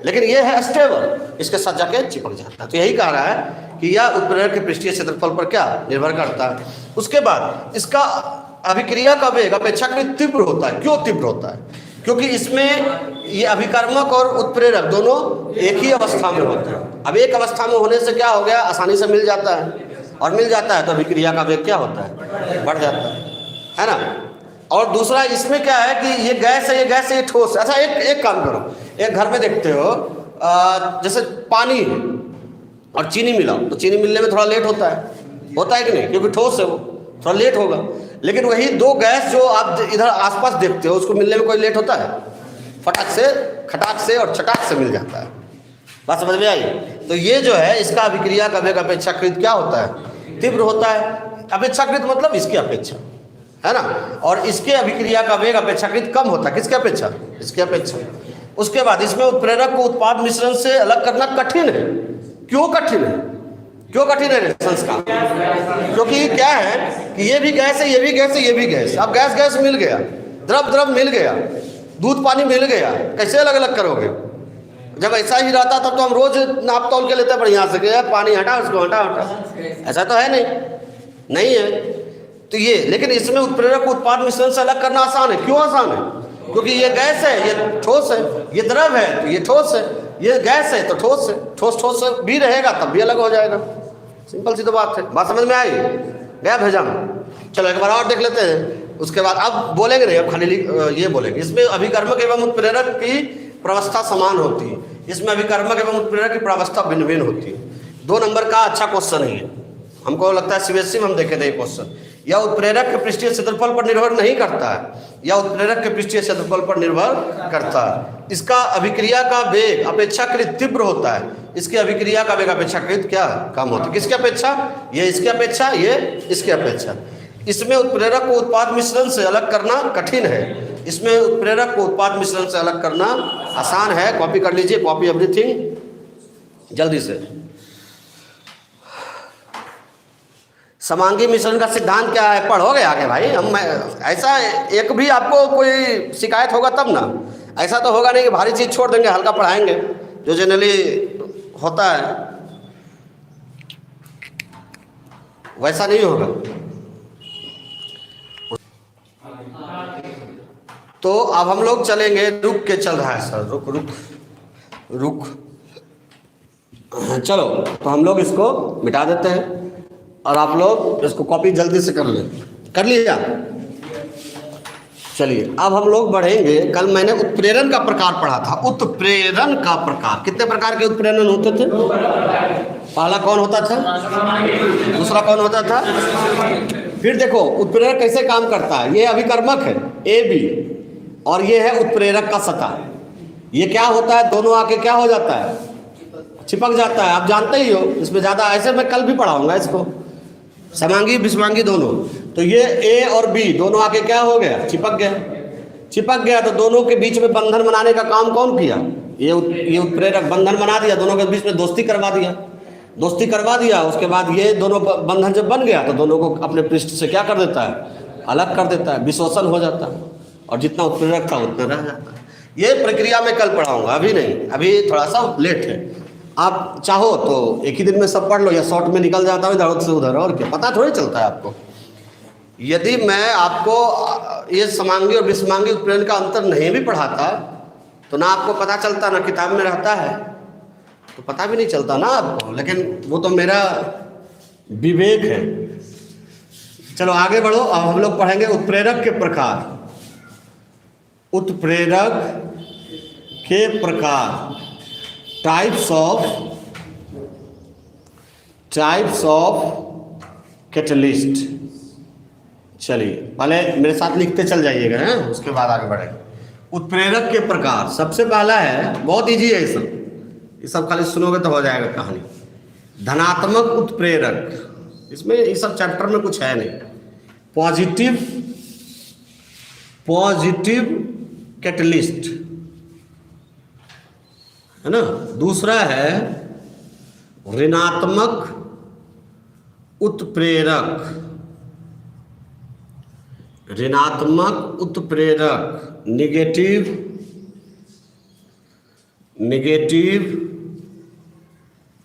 लेकिन ये है स्टेबल, इसके साथ जाके चिपक जाता है। तो यही कह रहा है कि यह उत्प्रेरक के पृष्ठीय क्षेत्रफल पर क्या निर्भर करता है। उसके बाद इसका अभिक्रिया का वेग अपेक्षाकृत तीव्र होता है। क्यों तीव्र होता है? क्योंकि इसमें ये अभिकर्मक और उत्प्रेरक दोनों एक ही अवस्था में होते हैं। अब एक अवस्था में होने से क्या हो गया, आसानी से मिल जाता है, और मिल जाता है तो अभिक्रिया का वेग क्या होता है, बढ़ जाता है ना। और दूसरा इसमें क्या है कि ये गैस है, ये गैस है, ये ठोस है। अच्छा एक काम करो, एक घर में देखते हो जैसे पानी है और चीनी मिलाओ तो चीनी मिलने में थोड़ा लेट होता है कि नहीं? क्योंकि ठोस है, वो थोड़ा लेट होगा। लेकिन वही दो गैस जो आप इधर आसपास देखते हो उसको मिलने में कोई लेट होता है? फटाक से, खटाक से और चटाक से मिल जाता है। बात समझ में आई? तो ये जो है इसका अभिक्रिया का वेग अपेक्षाकृत क्या होता है, तीव्र होता है। अपेक्षाकृत मतलब इसकी अपेक्षा, है ना। और इसके अभिक्रिया का वेग अपेक्षाकृत कम होता है। किसके अपेक्षा? इसके अपेक्षा। उसके बाद इसमें उत्प्रेरक को उत्पाद मिश्रण से अलग करना कठिन है। क्यों कठिन है? क्यों कठिन है संस्कार? क्योंकि क्या है कि ये भी गैस है, ये भी गैस है, ये भी गैस। अब गैस गैस मिल गया, द्रव द्रव मिल गया, दूध पानी मिल गया, कैसे अलग अलग करोगे? जब ऐसा ही रहता तब तो हम रोज नाप तोल के लेते बढ़िया से कि पानी हटा, उसको हटा। ऐसा तो है नहीं है। तो ये, लेकिन इसमें उत्प्रेरक को उत्पाद मिश्रण से अलग करना आसान है। क्यों आसान है? क्योंकि ये गैस है, ये ठोस है, ये द्रव है तो ये ठोस है, ये गैस है तो ठोस है। ठोस भी रहेगा तब भी अलग हो जाएगा। सिंपल सी तो बात है। बात समझ में आई? गया भेजा? चलो एक बार और देख लेते हैं। उसके बाद अब बोलेंगे नहीं, अब खाली ये बोलेंगे। इसमें अभिकर्मक एवं उत्प्रेरक की प्रवस्था समान होती है। इसमें अभिकर्मक एवं उत्प्रेरक की प्रवस्था भिन्न भिन्न होती है। 2 नंबर का अच्छा क्वेश्चन है। हमको लगता है सीबीएसई में हम देखे थे क्वेश्चन। यह उत्प्रेरक के पृष्ठीय क्षेत्रफल पर निर्भर नहीं करता है, या उत्प्रेरक के पृष्ठीय क्षेत्रफल पर निर्भर करता है। इसका अभिक्रिया का वेग अपेक्षाकृत तीव्र होता है। इसकी अभिक्रिया का वेग अपेक्षाकृत क्या कम होता है? किसके अपेक्षा? ये इसके अपेक्षा, ये इसके अपेक्षा। इसमें उत्प्रेरक को उत्पाद मिश्रण से अलग करना कठिन है। इसमें उत्प्रेरक को उत्पाद मिश्रण से अलग करना आसान है। कॉपी कर लीजिए, कॉपी एवरीथिंग जल्दी से। समांगी मिश्रण का सिद्धांत क्या है? पढ़ोगे आगे भाई। हम ऐसा एक भी आपको कोई शिकायत होगा तब ना, ऐसा तो होगा नहीं कि भारी चीज छोड़ देंगे, हल्का पढ़ाएंगे जो जनरली होता है, वैसा नहीं होगा। तो अब हम लोग चलेंगे, रुक के चल रहा है सर, रुक। चलो तो हम लोग इसको मिटा देते हैं और आप लोग इसको कॉपी जल्दी से कर लें। कर लिया? चलिए अब हम लोग बढ़ेंगे। कल मैंने उत्प्रेरण का प्रकार पढ़ा था। उत्प्रेरण का प्रकार, कितने प्रकार के उत्प्रेरण होते थे? पहला कौन होता था? दूसरा कौन होता था? फिर देखो उत्प्रेरक कैसे काम करता है। ये अभिकर्मक है AB और ये है उत्प्रेरक का सतह। ये क्या होता है, दोनों आके क्या हो जाता है, चिपक जाता है। आप जानते ही हो, इसमें ज़्यादा ऐसे मैं कल भी पढ़ाऊंगा इसको, समांगी विषमांगी दोनों। तो ये A और B दोनों आके क्या हो गया, चिपक गया। तो दोनों के बीच में बंधन बनाने का काम कौन किया? ये उत्प्रेरक बंधन बना दिया, दोनों के बीच में दोस्ती करवा दिया। उसके बाद ये दोनों बंधन जब बन गया तो दोनों को अपने पृष्ठ से क्या कर देता है, अलग कर देता है, विशोषण हो जाता है, और जितना उत्प्रेरक था उतना रह जाता है। ये प्रक्रिया मैं कल पढ़ाऊंगा, अभी नहीं, अभी थोड़ा सा लेट है। आप चाहो तो एक ही दिन में सब पढ़ लो, या शॉर्ट में निकल जाता है इधर से उधर, और क्या पता थोड़ी चलता है आपको। यदि मैं आपको ये समांगी और विषमांगी उत्प्रेरण का अंतर नहीं भी पढ़ाता तो ना आपको पता चलता, ना किताब में रहता है तो पता भी नहीं चलता ना आपको। लेकिन वो तो मेरा विवेक है चलो आगे बढ़ो। अब हम लोग पढ़ेंगे उत्प्रेरक के प्रकार। उत्प्रेरक के प्रकार, टाइप्स ऑफ कैटलिस्ट। चलिए पहले मेरे साथ लिखते चल जाइएगा, हैं, उसके बाद आगे बढ़ेंगे। उत्प्रेरक के प्रकार, सबसे पहला है, बहुत इजी है ये सब खाली सुनोगे तो हो जाएगा कहानी। धनात्मक उत्प्रेरक, इसमें ये सब चैप्टर में कुछ है नहीं। पॉजिटिव कैटलिस्ट है ना। दूसरा है ऋणात्मक उत्प्रेरक, निगेटिव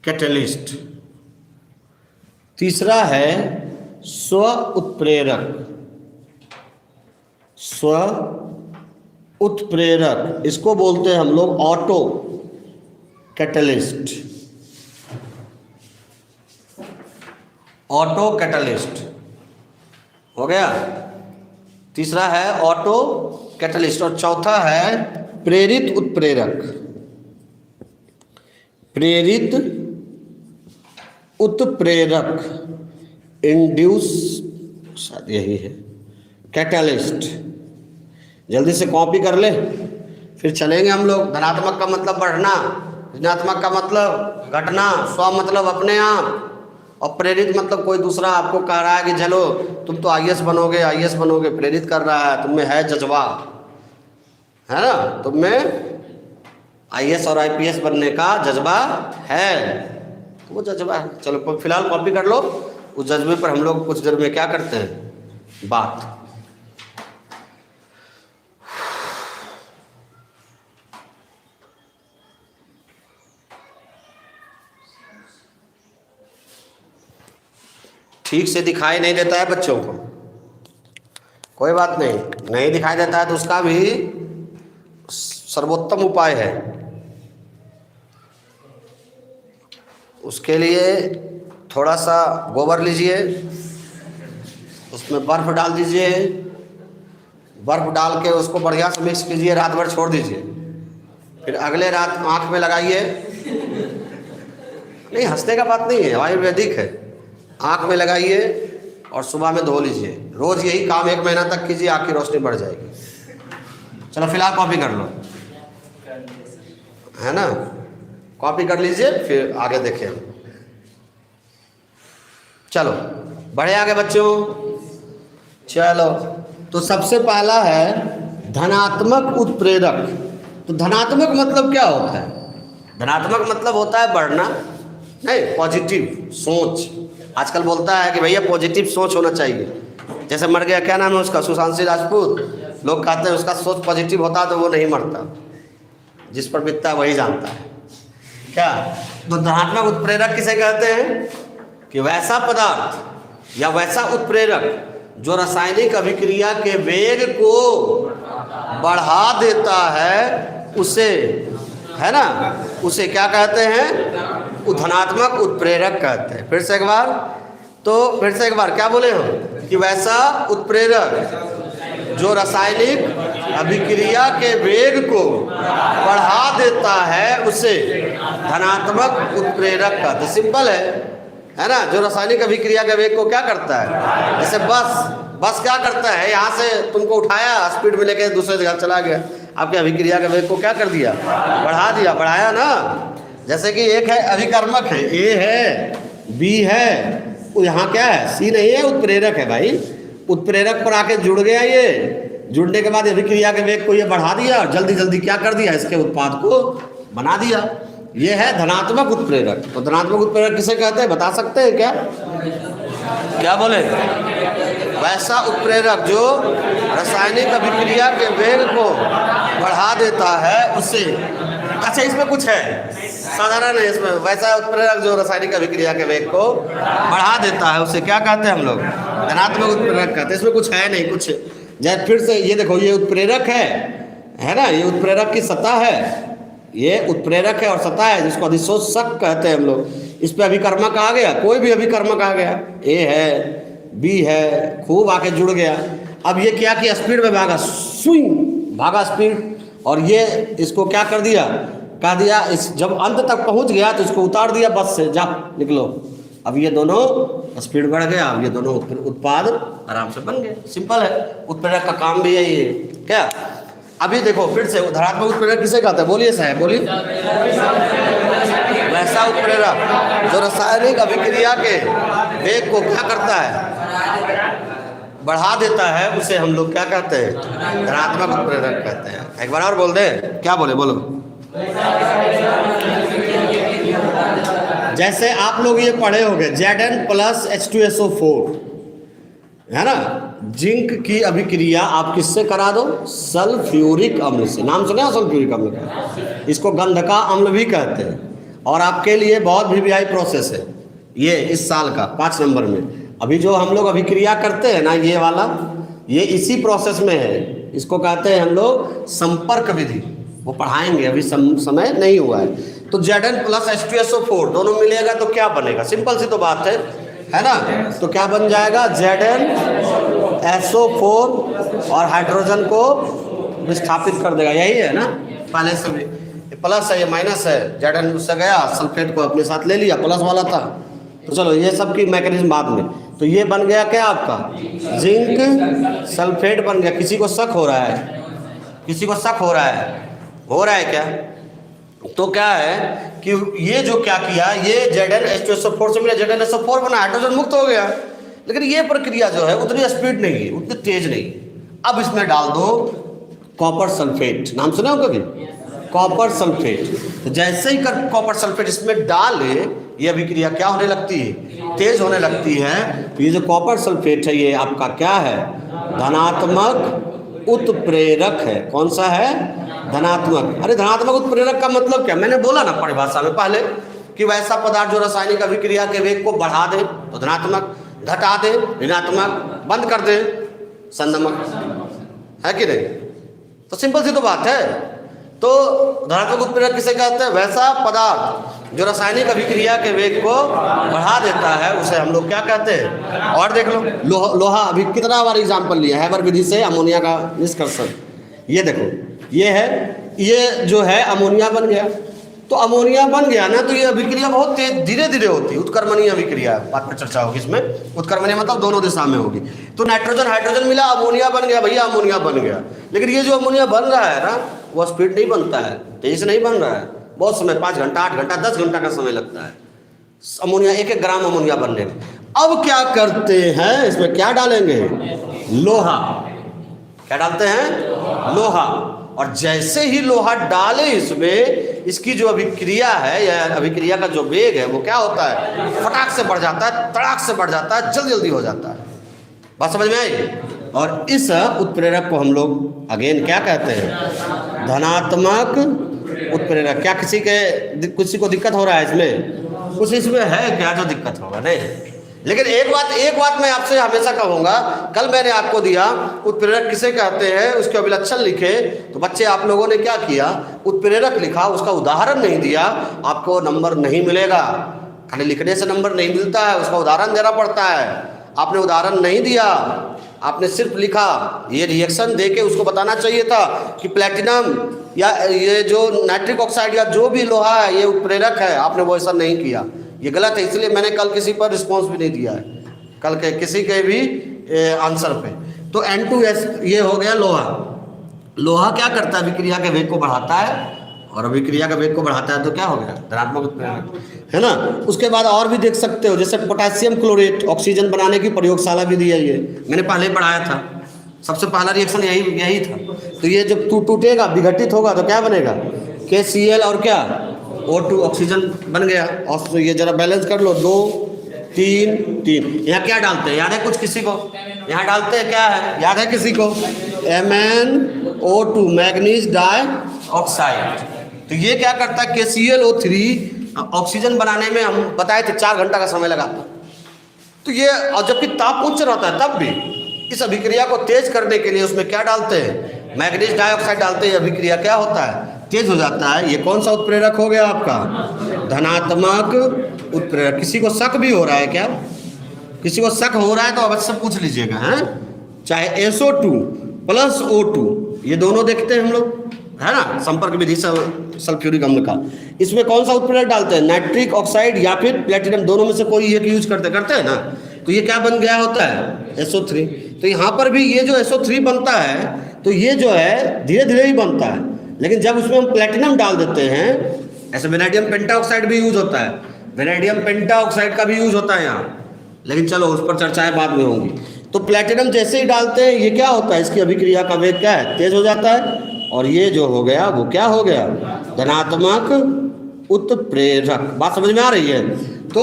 कैटलिस्ट। तीसरा है स्व उत्प्रेरक, इसको बोलते हैं हम लोग ऑटो कैटलिस्ट। हो गया। तीसरा है ऑटो कैटलिस्ट। और चौथा है प्रेरित उत्प्रेरक, इंड्यूस, शायद यही है, कैटलिस्ट। जल्दी से कॉपी कर ले, फिर चलेंगे हम लोग। धनात्मक का मतलब बढ़ना, ऋणात्मक का मतलब घटना, स्व मतलब अपने आप, और प्रेरित मतलब कोई दूसरा आपको कह रहा है कि चलो तुम तो आईएएस बनोगे, प्रेरित कर रहा है, तुम में है जज्बा, है ना, तुम में आईएएस और आईपीएस बनने का जज्बा है, तो वो जज्बा है। चलो फिलहाल कॉपी कर लो, उस जज्बे पर हम लोग कुछ देर में क्या करते हैं, बात। ठीक से दिखाई नहीं देता है बच्चों को, कोई बात नहीं दिखाई देता है तो उसका भी सर्वोत्तम उपाय है। उसके लिए थोड़ा सा गोबर लीजिए, उसमें बर्फ डाल दीजिए, बर्फ डाल के उसको बढ़िया से मिक्स कीजिए, रात भर छोड़ दीजिए, फिर अगले रात आँख में लगाइए। नहीं, हंसने का बात नहीं है, आयुर्वेदिक है। आँख में लगाइए और सुबह में धो लीजिए। रोज़ यही काम 1 महीना तक कीजिए, आँख की रोशनी बढ़ जाएगी। चलो फिलहाल कॉपी कर लो, है ना, कॉपी कर लीजिए, फिर आगे देखें। चलो बढ़े आगे बच्चों। चलो तो सबसे पहला है धनात्मक उत्प्रेरक। तो धनात्मक मतलब क्या होता है? धनात्मक मतलब होता है बढ़ना, नहीं, पॉजिटिव सोच। आजकल बोलता है कि भैया पॉजिटिव सोच होना चाहिए। जैसे मर गया, क्या नाम है उसका, सुशांत सिंह राजपूत, लोग कहते हैं उसका सोच पॉजिटिव होता तो वो नहीं मरता, जिस पर बीतता है वही जानता है क्या। तो धनात्मक उत्प्रेरक किसे कहते हैं कि वैसा पदार्थ या वैसा उत्प्रेरक जो रासायनिक अभिक्रिया के वेग को बढ़ा देता है, उसे, है ना, उसे क्या कहते हैं, धनात्मक उत्प्रेरक कहते हैं। फिर से एक बार क्या बोले हम कि वैसा उत्प्रेरक जो रासायनिक अभिक्रिया के वेग को बढ़ा देता है, उसे धनात्मक उत्प्रेरक कहते हैं। सिंपल है ना। जो रासायनिक अभिक्रिया के वेग को क्या करता है, जैसे बस क्या करता है, यहाँ से तुमको उठाया, स्पीड में लेके दूसरे जगह चला गया, आपके अभिक्रिया के वेग को क्या कर दिया, बढ़ाया ना। जैसे कि एक है अभिकर्मक है, ए है, बी है, यहाँ क्या है, सी नहीं है, उत्प्रेरक है भाई। उत्प्रेरक पर आके जुड़ गया, ये जुड़ने के बाद अभिक्रिया के वेग को ये बढ़ा दिया और जल्दी जल्दी क्या कर दिया, इसके उत्पाद को बना दिया। ये है धनात्मक उत्प्रेरक। तो धनात्मक उत्प्रेरक किसे कहते हैं, बता सकते हैं क्या बोले? वैसा उत्प्रेरक जो रासायनिक अभिक्रिया के वेग को बढ़ा देता है, उसे, अच्छा इसमें कुछ है साधारण है, इसमें वैसा उत्प्रेरक जो रासायनिक अभिक्रिया के वेग को बढ़ा देता है, उसे क्या कहते हैं हम लोग, धनात्मक उत्प्रेरक कहते हैं। इसमें कुछ है नहीं, कुछ जैसे फिर से ये देखो, ये उत्प्रेरक है ना, ये उत्प्रेरक की सतह है, ये उत्प्रेरक है और सतह है, जिसको अधिशोषक कहते हैं हम लोग। इस पे अभिकर्मक आ गया, कोई भी अभिकर्मक आ गया, ए है, बी है, खूब आके जुड़ गया। अब ये क्या किया, स्पीड में भागा, स्विंग भागा स्पीड, और ये इसको क्या कर दिया, कह दिया इस जब अंत तक पहुंच गया तो इसको उतार दिया बस से, जा निकलो। अब ये दोनों स्पीड बढ़ गया, अब ये दोनों उत्पाद आराम से बन गए। सिंपल है, उत्प्रेरक का काम भी यही है क्या। अभी देखो फिर से धनात्मक उत्प्रेरक किसे कहते हैं, बोलिए साहब बोलिए। वैसा उत्प्रेरक जो रासायनिक अभिक्रिया के वेग को क्या करता है, बढ़ा देता है, उसे हम लोग क्या कहते हैं, धनात्मक उत्प्रेरक कहते हैं। एक बार और बोल दे, क्या बोले, बोलो। जैसे आप लोग ये पढ़े होंगे Zn प्लस H2SO4 है ना, जिंक की अभिक्रिया आप किससे करा दो, सल्फ्यूरिक अम्ल से। नाम सुना है सल्फ्यूरिक अम्ल का, इसको गंधका अम्ल भी कहते हैं। और आपके लिए बहुत वीवीआई प्रोसेस है ये इस साल का 5 नंबर में। अभी जो हम लोग अभिक्रिया करते हैं ना, ये वाला, ये इसी प्रोसेस में है। इसको कहते हैं हम लोग संपर्क विधि, वो पढ़ाएंगे, अभी समय नहीं हुआ है। तो Zn प्लस H2SO4 दोनों मिलेगा तो क्या बनेगा, सिंपल सी तो बात है ना। तो क्या बन जाएगा, ZnSO4 और हाइड्रोजन को विस्थापित कर देगा, यही है ना। पहले से भी प्लस है, ये माइनस है, Zn उससे गया, सल्फेट को अपने साथ ले लिया, प्लस वाला था। तो चलो ये सब की मैकेनिज्म बाद में। तो ये बन गया क्या आपका, जिंक सल्फेट बन गया। किसी को शक हो रहा है, किसी को शक हो रहा है क्या। तो क्या है कि ये जो क्या किया, ये Zn H2SO4 से मिला, ZnSO4 बना, हाइड्रोजन मुक्त हो गया। लेकिन ये प्रक्रिया जो है उतनी स्पीड नहीं है, उतनी तेज नहीं। अब इसमें डाल दो कॉपर सल्फेट, नाम सुना हो कभी, कॉपर सल्फेट। तो जैसे ही कॉपर सल्फेट इसमें डाले, ये अभिक्रिया क्या होने लगती है, तेज होने लगती है। तो ये जो कॉपर सल्फेट है ये आपका क्या है, धनात्मक उत्प्रेरक है। कौन सा है, धनात्मक। अरे धनात्मक उत्प्रेरक का मतलब क्या, मैंने बोला ना परिभाषा में पहले कि वैसा पदार्थ जो रासायनिक अभिक्रिया के वेग को बढ़ा दे तो धनात्मक, घटा दे ऋणात्मक, बंद कर दे संदमक, है कि नहीं। तो सिंपल सी तो बात है। तो धनात्मक उत्प्रेरक किसे कहते हैं, वैसा पदार्थ जो रासायनिक अभिक्रिया के वेग को बढ़ा देता है, उसे हम लोग क्या कहते हैं। और देख लो लोहा अभी कितना बार एग्जाम्पल लिया, हैबर विधि से अमोनिया का निष्कर्षण। ये देखो ये है, ये जो है अमोनिया बन गया। तो अमोनिया बन गया ना, तो ये अभिक्रिया बहुत तेज धीरे धीरे होती है, उत्क्रमणीय अभिक्रिया है, बाद में चर्चा होगी इसमें। उत्क्रमणीय मतलब दोनों दिशा में होगी। तो नाइट्रोजन हाइड्रोजन मिला, अमोनिया बन गया, भैया अमोनिया बन गया। लेकिन ये जो अमोनिया बन रहा है ना, वो स्पीड नहीं बनता है, तेज नहीं बन रहा है, बहुत समय, 5 घंटा 8 घंटा 10 घंटा का समय लगता है अमोनिया, 1-1 ग्राम अमोनिया बनने में। अब क्या करते हैं, इसमें क्या डालेंगे, लोहा। क्या डालते हैं, लोहा। और जैसे ही लोहा डाले इसमें, इसकी जो अभिक्रिया है या अभिक्रिया का जो वेग है वो क्या होता है, फटाक से बढ़ जाता है, तड़ाक से बढ़ जाता है, जल्दी जल्दी हो जाता है। बात समझ में आई। और इस उत्प्रेरक को हम लोग अगेन क्या कहते हैं, धनात्मक उत्प्रेरक। क्या किसी को दिक्कत हो रहा है इसमें, कुछ इसमें है क्या जो दिक्कत होगा, नहीं। लेकिन एक बात मैं आपसे हमेशा कहूँगा, कल मैंने आपको दिया उत्प्रेरक किसे कहते हैं, उसके अभिलक्षण लिखे। तो बच्चे आप लोगों ने क्या किया, उत्प्रेरक लिखा, उसका उदाहरण नहीं दिया, आपको नंबर नहीं मिलेगा। खाली लिखने से नंबर नहीं मिलता है, उसका उदाहरण देना पड़ता है। आपने उदाहरण नहीं दिया, आपने सिर्फ लिखा। ये रिएक्शन देके उसको बताना चाहिए था कि प्लेटिनम या ये जो नाइट्रिक ऑक्साइड या जो भी लोहा है ये उत्प्रेरक है। आपने वो ऐसा नहीं किया, ये गलत है। इसलिए मैंने कल किसी पर रिस्पॉन्स भी नहीं दिया है, कल के किसी के भी आंसर पे। तो N2S ये हो गया लोहा। लोहा क्या करता है, अभिक्रिया के वेग को बढ़ाता है, और अभिक्रिया का वेग को बढ़ाता है तो क्या हो गया, धनात्मक उत्प्रेरक, है ना। उसके बाद और भी देख सकते हो, जैसे पोटेशियम क्लोरेट ऑक्सीजन बनाने की प्रयोगशाला विधि है, ये मैंने पहले पढ़ाया था। सबसे पहला रिएक्शन यही था। तो ये जब टूटेगा, विघटित होगा तो क्या बनेगा, KCl और क्या, O2 ऑक्सीजन बन गया। और ये जरा बैलेंस कर लो, 2 3 3। यहाँ क्या डालते हैं, याद है कुछ किसी को, यहाँ डालते हैं क्या है, याद है किसी को, MnO2 मैग्नीज डाइऑक्साइड। तो ये क्या करता है, KClO3 ऑक्सीजन बनाने में हम बताए थे 4 घंटा का समय लगाता। तो ये, और जबकि ताप उच्च रहता है तब भी इस अभिक्रिया को तेज करने के लिए उसमें क्या डालते हैं, मैग्नीज डाइऑक्साइड डालते हैं। अभिक्रिया क्या होता है, तेज हो जाता है। ये कौन सा उत्प्रेरक हो गया आपका, धनात्मक उत्प्रेरक। किसी को शक भी हो रहा है क्या, किसी को शक हो रहा है तो अवश्य पूछ लीजिएगा, हैं? चाहे SO2 प्लस O2, ये दोनों देखते हैं हम लोग, है ना, संपर्क विधि से सल्फ्यूरिक अम्ल का। इसमें कौन सा उत्प्रेरक डालते हैं? नाइट्रिक ऑक्साइड या फिर प्लेटिनम, दोनों में से कोई एक यूज करते हैं ना। तो ये क्या बन गया होता है? SO3। तो यहाँ पर भी ये जो SO3 बनता है, तो ये जो है धीरे धीरे ही बनता है, लेकिन जब उसमें हम प्लेटिनम डाल देते हैं, ऐसे वेनेडियम पेंटाऑक्साइड भी यूज होता है, वेनेडियम पेंटाऑक्साइड का भी यूज होता है यहाँ, लेकिन चलो उस पर चर्चाएं बाद में होंगी। तो प्लेटिनम जैसे ही डालते हैं, ये क्या होता है? इसकी अभिक्रिया का वेग क्या है? तेज हो जाता है, और ये जो हो गया वो क्या हो गया? धनात्मक उत्प्रेरक। बात समझ में आ रही है? तो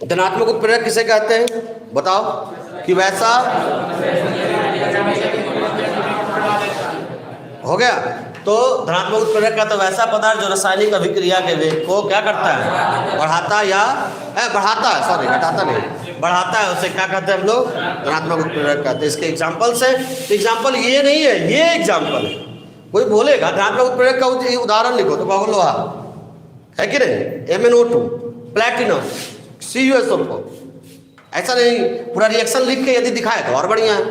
धनात्मक उत्प्रेरक किसे कहते हैं बताओ? कि वैसा हो गया। तो धनात्मक उत्प्रेरक का तो वैसा पदार्थ जो रासायनिक अभिक्रिया के वेग को क्या करता है? बढ़ाता या बढ़ाता है, सॉरी घटाता नहीं, बढ़ाता है, उसे क्या कहते हैं हम लोग? धनात्मक उत्प्रेरक कहते हैं। इसके एग्जाम्पल से, एग्जाम्पल ये नहीं है, ये एग्जाम्पल है। कोई बोलेगा धनात्मक उत्प्रेरक का उदाहरण लिखो, तो कहोगे लोहा है कि नहीं, MnO2, प्लेटिनम, CuSO4। ऐसा नहीं पूरा रिएक्शन लिख के यदि दिखाए तो और बढ़िया है,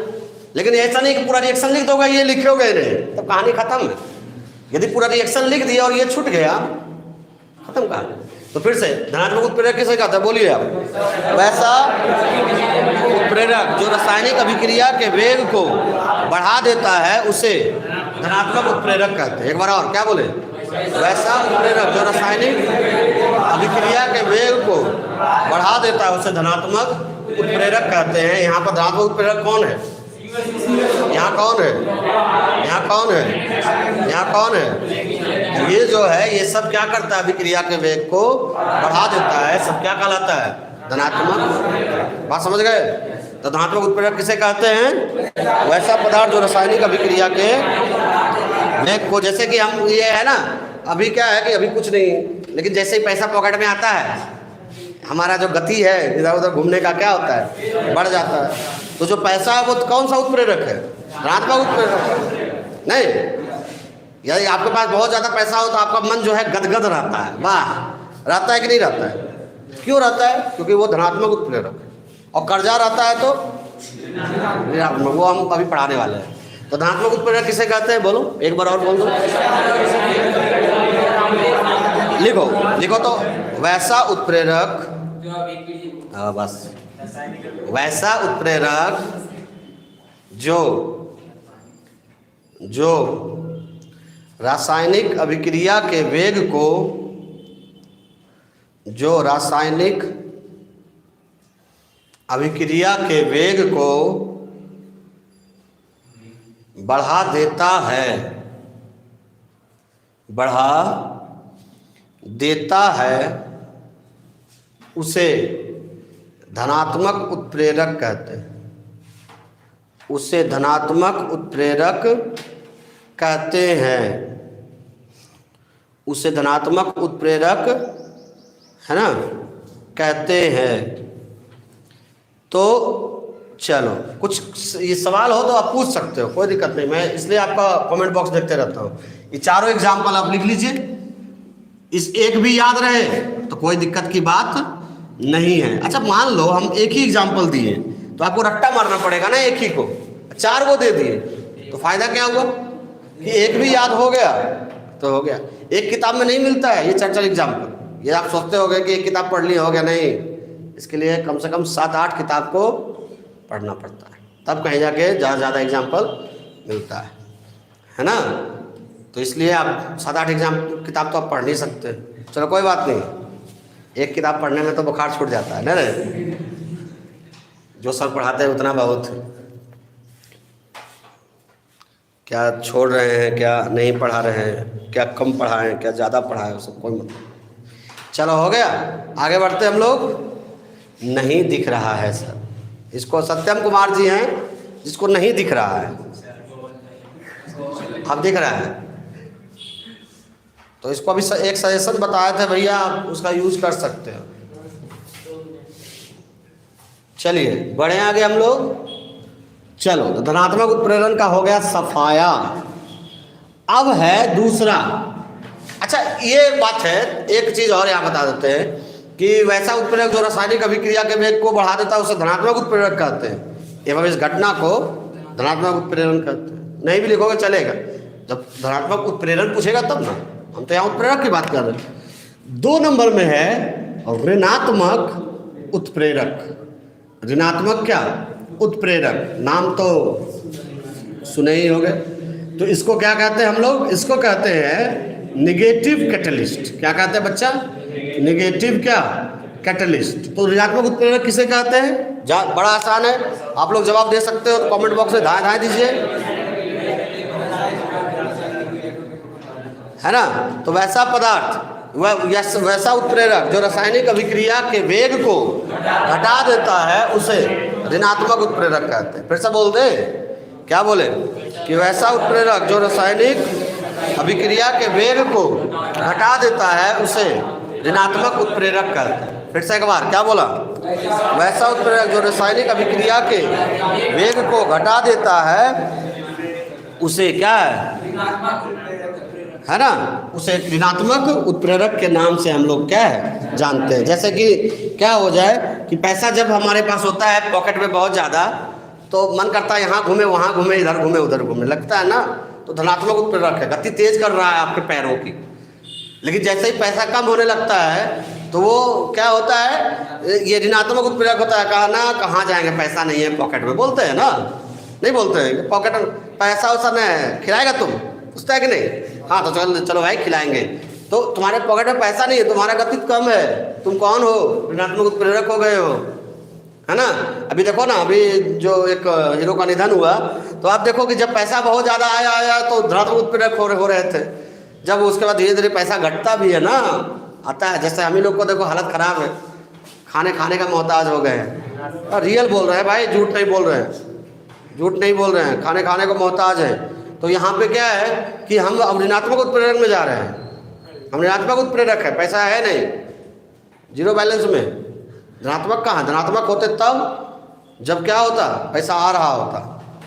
लेकिन ऐसा नहीं कि पूरा रिएक्शन लिख दोगे ये लिखोगे नहीं, तो कहानी खत्म है। यदि पूरा रिएक्शन लिख दिया और ये छूट गया, खत्म कहानी। तो फिर से धनात्मक उत्प्रेरक किसे कहते हैं? बोलिए आप। वैसा उत्प्रेरक जो रासायनिक अभिक्रिया के वेग को बढ़ा देता है, उसे धनात्मक उत्प्रेरक कहते हैं। एक बार और, क्या बोले? वैसा उत्प्रेरक जो रासायनिक अभिक्रिया के वेग को बढ़ा देता है, उसे धनात्मक उत्प्रेरक कहते हैं। यहाँ पर धनात्मक उत्प्रेरक कौन है? यहाँ कौन है? यहाँ कौन है? यहाँ कौन है? ये जो है, ये सब क्या करता है? अभिक्रिया के वेग को बढ़ा देता है, सब क्या कहलाता है? धनात्मक। बात समझ गए? तो धनात्मक उत्प्रेरक किसे कहते हैं? वैसा पदार्थ जो रासायनिक अभिक्रिया के वेग को, जैसे कि हम, ये है ना, अभी क्या है कि अभी कुछ नहीं, लेकिन जैसे ही पैसा पॉकेट में आता है, हमारा जो गति है इधर उधर घूमने का क्या होता है? बढ़ जाता है। तो जो पैसा है वो कौन सा उत्प्रेरक है? धनात्मक उत्प्रेरक नहीं। यदि आपके पास बहुत ज़्यादा पैसा हो तो आपका मन जो है गदगद रहता है, वाह, रहता है कि नहीं रहता है? क्यों रहता है? क्योंकि वो धनात्मक उत्प्रेरक है। और कर्जा रहता है तो ऋणात्मक, वो हम अभी पढ़ाने वाले हैं। तो धनात्मक उत्प्रेरक किसे कहते हैं? बोलो एक बार और बोल दो, लिखो लिखो। तो वैसा उत्प्रेरक, बस वैसा उत्प्रेरक जो रासायनिक अभिक्रिया के वेग को, जो रासायनिक अभिक्रिया के वेग को बढ़ा देता है, बढ़ा देता है, उसे धनात्मक उत्प्रेरक कहते हैं। उसे धनात्मक उत्प्रेरक कहते हैं। उसे धनात्मक उत्प्रेरक, है ना, कहते हैं। तो चलो, कुछ ये सवाल हो तो आप पूछ सकते हो, कोई दिक्कत नहीं, मैं इसलिए आपका कमेंट बॉक्स देखते रहता हूँ। ये चारों एग्जाम्पल आप लिख लीजिए, इस एक भी याद रहे तो कोई दिक्कत की बात नहीं है। अच्छा, मान लो हम एक ही एग्जाम्पल दिए तो आपको रट्टा मारना पड़ेगा ना, एक ही को, चार को दे दिए तो फायदा क्या हुआ कि एक भी याद हो गया तो हो गया। एक किताब में नहीं मिलता है ये चर्चल एग्जाम्पल। ये आप सोचते होगे कि एक किताब पढ़ ली हो गया, नहीं, इसके लिए कम से कम 7-8 किताब को पढ़ना पड़ता है, तब कहीं जाके ज़्यादा एग्जाम्पल मिलता है ना। तो इसलिए आप 7-8 किताब तो आप पढ़ नहीं सकते। चलो कोई बात नहीं, एक किताब पढ़ने में तो बुखार छूट जाता है ना रे। जो सर पढ़ाते हैं उतना बहुत, क्या छोड़ रहे हैं, क्या नहीं पढ़ा रहे हैं, क्या कम पढ़ाएं, क्या ज़्यादा पढ़ाएं, सब कोई मतलब। चलो हो गया, आगे बढ़ते हम लोग। नहीं दिख रहा है सर, इसको सत्यम कुमार जी हैं जिसको नहीं दिख रहा है, अब दिख रहा है तो इसको अभी एक सजेशन बताए थे भैया, आप उसका यूज कर सकते हो। चलिए बढ़े आगे हम लोग। चलो, तो धनात्मक उत्प्रेरण का हो गया सफाया। अब है दूसरा। अच्छा, ये बात है, एक चीज और यहाँ बता देते हैं कि वैसा उत्प्रेरक जो रासायनिक अभिक्रिया के वेग को बढ़ा देता है उसे धनात्मक उत्प्रेरक कहते हैं एवं इस घटना को धनात्मक उत्प्रेरण कहते हैं। नहीं भी लिखोगे चलेगा, जब धनात्मक उत्प्रेरण पूछेगा तब ना, हम तो यहाँ उत्प्रेरक की बात कर रहे हैं। 2 नंबर में है ऋणात्मक उत्प्रेरक। ऋणात्मक क्या? उत्प्रेरक। नाम तो सुने ही होंगे। तो इसको क्या कहते हैं हम लोग? इसको कहते हैं निगेटिव कैटलिस्ट। क्या कहते हैं बच्चा? निगेटिव क्या? कैटलिस्ट। तो ऋणात्मक उत्प्रेरक किसे कहते हैं? बड़ा आसान है, आप लोग जवाब दे सकते हो, कमेंट बॉक्स में धाए धाए दीजिए, है ना। तो वैसा पदार्थ, वैसा उत्प्रेरक जो रासायनिक अभिक्रिया के वेग को घटा देता है उसे ऋणात्मक उत्प्रेरक कहते हैं। फिर से बोल दे, क्या बोले? कि वैसा उत्प्रेरक जो रासायनिक अभिक्रिया के वेग को घटा देता है उसे ऋणात्मक उत्प्रेरक कहते हैं। फिर से एक बार, क्या बोला? वैसा उत्प्रेरक जो रासायनिक अभिक्रिया के वेग को घटा देता है उसे क्या है ना, उसे ऋणात्मक उत्प्रेरक के नाम से हम लोग क्या है जानते हैं। जैसे कि क्या हो जाए कि पैसा जब हमारे पास होता है पॉकेट में बहुत ज़्यादा, तो मन करता है यहाँ घूमे वहाँ घूमे, इधर घूमे उधर घूमे, लगता है ना, तो धनात्मक उत्प्रेरक है, गति तेज कर रहा है आपके पैरों की। लेकिन जैसे ही पैसा कम होने लगता है तो वो क्या होता है, ये ऋणात्मक उत्प्रेरक होता है। कहा ना, कहाँ जाएंगे, पैसा नहीं है पॉकेट में, बोलते हैं ना, नहीं बोलते हैं? पॉकेट में पैसा वैसा नहीं, खिलाएगा तुम, पूछता है कि नहीं? हाँ तो चलो भाई खिलाएंगे। तो तुम्हारे पॉकेट में पैसा नहीं है, तुम्हारा गति कम है, तुम कौन हो? ऋणात्मक उत्प्रेरक हो गए हो, है ना। अभी देखो ना, अभी जो एक हीरो का निधन हुआ, तो आप देखो कि जब पैसा बहुत ज़्यादा आया तो धनात्मक उत्प्रेरक हो रहे थे। जब उसके बाद धीरे धीरे पैसा घटता भी है ना, आता है। जैसे हम ही लोग को देखो हालत ख़राब है, खाने का मोहताज हो गए हैं। और रियल बोल रहे हैं भाई, झूठ नहीं बोल रहे हैं, झूठ नहीं बोल रहे हैं, खाने को मोहताज है। तो यहाँ पे क्या है कि हम अब ऋणात्मक उत्प्रेरक में जा रहे हैं। हम ऋणात्मक उत्प्रेरक है, पैसा है नहीं, जीरो बैलेंस में। धनात्मक कहाँ? धनात्मक होते तब जब क्या होता, पैसा आ रहा होता।